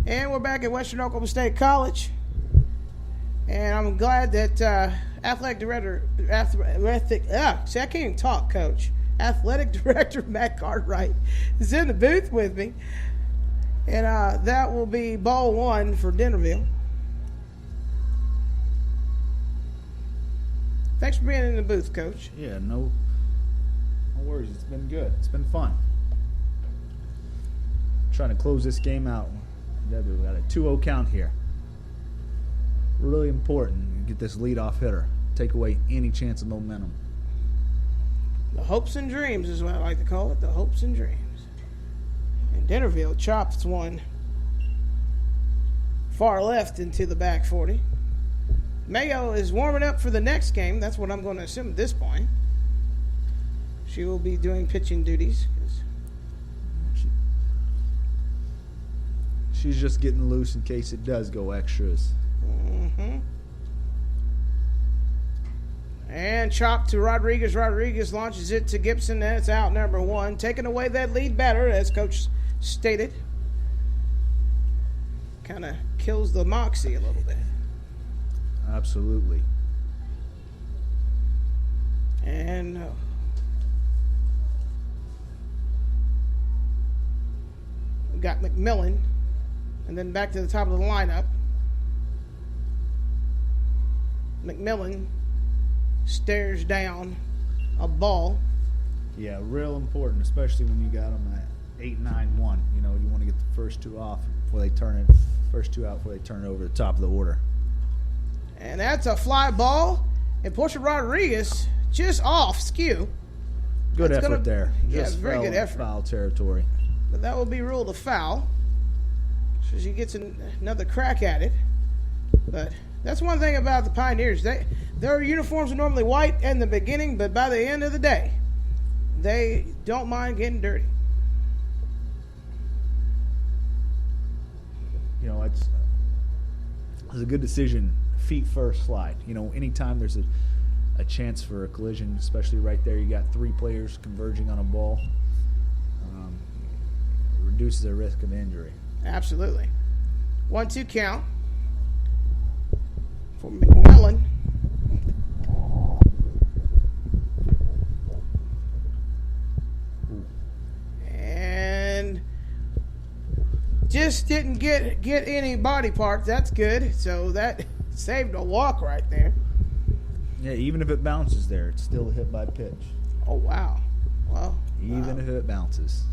And we're back at Western Oklahoma State College. And I'm glad that athletic director, I can't even talk, Coach. Athletic Director Matt Cartwright is in the booth with me. And that will be ball one for Denverville. Thanks for being in the booth, Coach. Yeah, no worries. It's been good. It's been fun. Trying to close this game out. We've got a 2-0 count here. Really important. Get this leadoff hitter. Take away any chance of momentum. The hopes and dreams is what I like to call it. The hopes and dreams. And Denverville chops one far left into the back 40. Mayo is warming up for the next game. That's what I'm going to assume at this point. She will be doing pitching duties. She's just getting loose in case it does go extras. Mm-hmm. And chop to Rodriguez. Rodriguez launches it to Gibson. That's out number one. Taking away that lead batter, as Coach stated. Kind of kills the moxie a little bit. Absolutely. And we got McMillan. And then back to the top of the lineup. McMillan stares down a ball. Yeah, real important, especially when you got them at 8-9-1. You know, you want to get the first two off before they turn it. First two out before they turn it over the top of the order. And that's a fly ball. And Portia Rodriguez just off skew. Good effort there. Yeah, Just very good effort. Foul territory. But that will be ruled a foul. So she gets another crack at it. But that's one thing about the Pioneers. Their uniforms are normally white in the beginning, but by the end of the day, they don't mind getting dirty. You know, it's a good decision. Feet first slide. You know, anytime there's a chance for a collision, especially right there, you got three players converging on a ball, it reduces their risk of injury. Absolutely. 1-2 count for McMillan. And just didn't get any body parts. That's good. So that saved a walk right there. Yeah, even if it bounces there, it's still a hit by pitch. Oh, wow. Well, even if it bounces.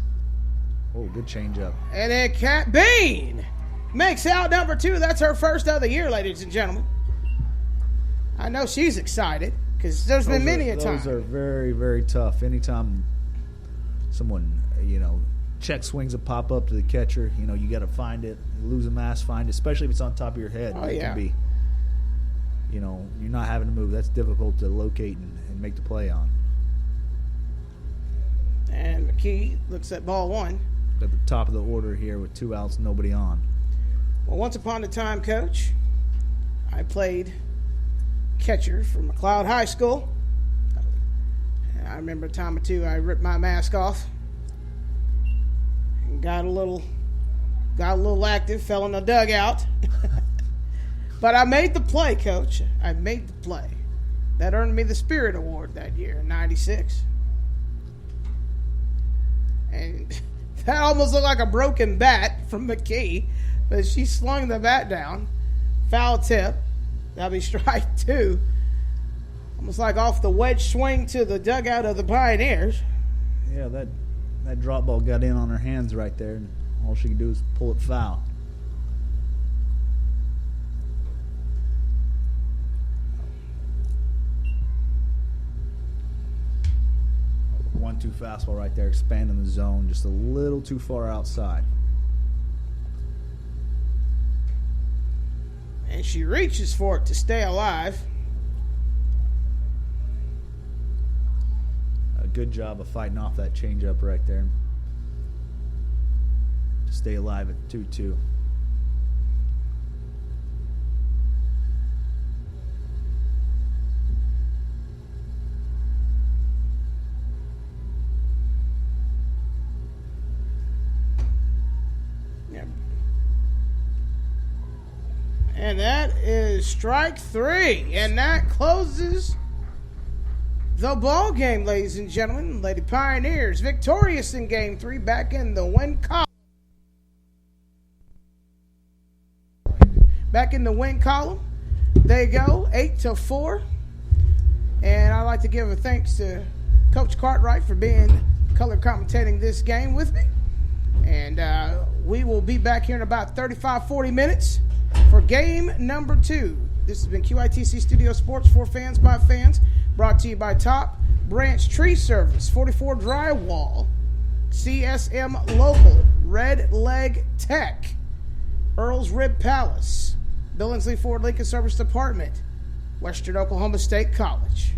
Oh, good changeup. And then Kat Bean makes out number 2. That's her first of the year, ladies and gentlemen. I know she's excited because there's been many a time. Those are very, very tough. Anytime someone, check swings a pop up to the catcher, you got to find it. You lose a mass, find it, especially if it's on top of your head. Oh, it yeah. can be, you're not having to move. That's difficult to locate and make the play on. And McKee looks at ball 1. At the top of the order here with 2 outs, nobody on. Well, once upon a time, Coach, I played catcher for McLeod High School. And I remember a time or two I ripped my mask off and got a little Got a little active, fell in the dugout. But I made the play, Coach. I made the play. That earned me the Spirit Award that year in 96. And that almost looked like a broken bat from McKee. But she slung the bat down. Foul tip. That'll be strike 2. Almost like off the wedge swing to the dugout of the Pioneers. Yeah, that drop ball got in on her hands right there, and all she could do is pull it foul. One-two fastball right there, expanding the zone just a little too far outside. And she reaches for it to stay alive. A good job of fighting off that changeup right there to stay alive at 2-2. And that is strike 3. And that closes the ball game, ladies and gentlemen. Lady Pioneers victorious in game 3, back in the win column. Back in the win column. They go 8-4. And I'd like to give a thanks to Coach Cartwright for being color commentating this game with me. And we will be back here in about 35-40 minutes for game number 2. This has been QITC Studio Sports for fans by fans, brought to you by Top Branch Tree Service, 44 Drywall, CSMlocal, RedLeg Tech, Earl's Rib Palace, Billingsley Ford Lincoln Service Department, Western Oklahoma State College.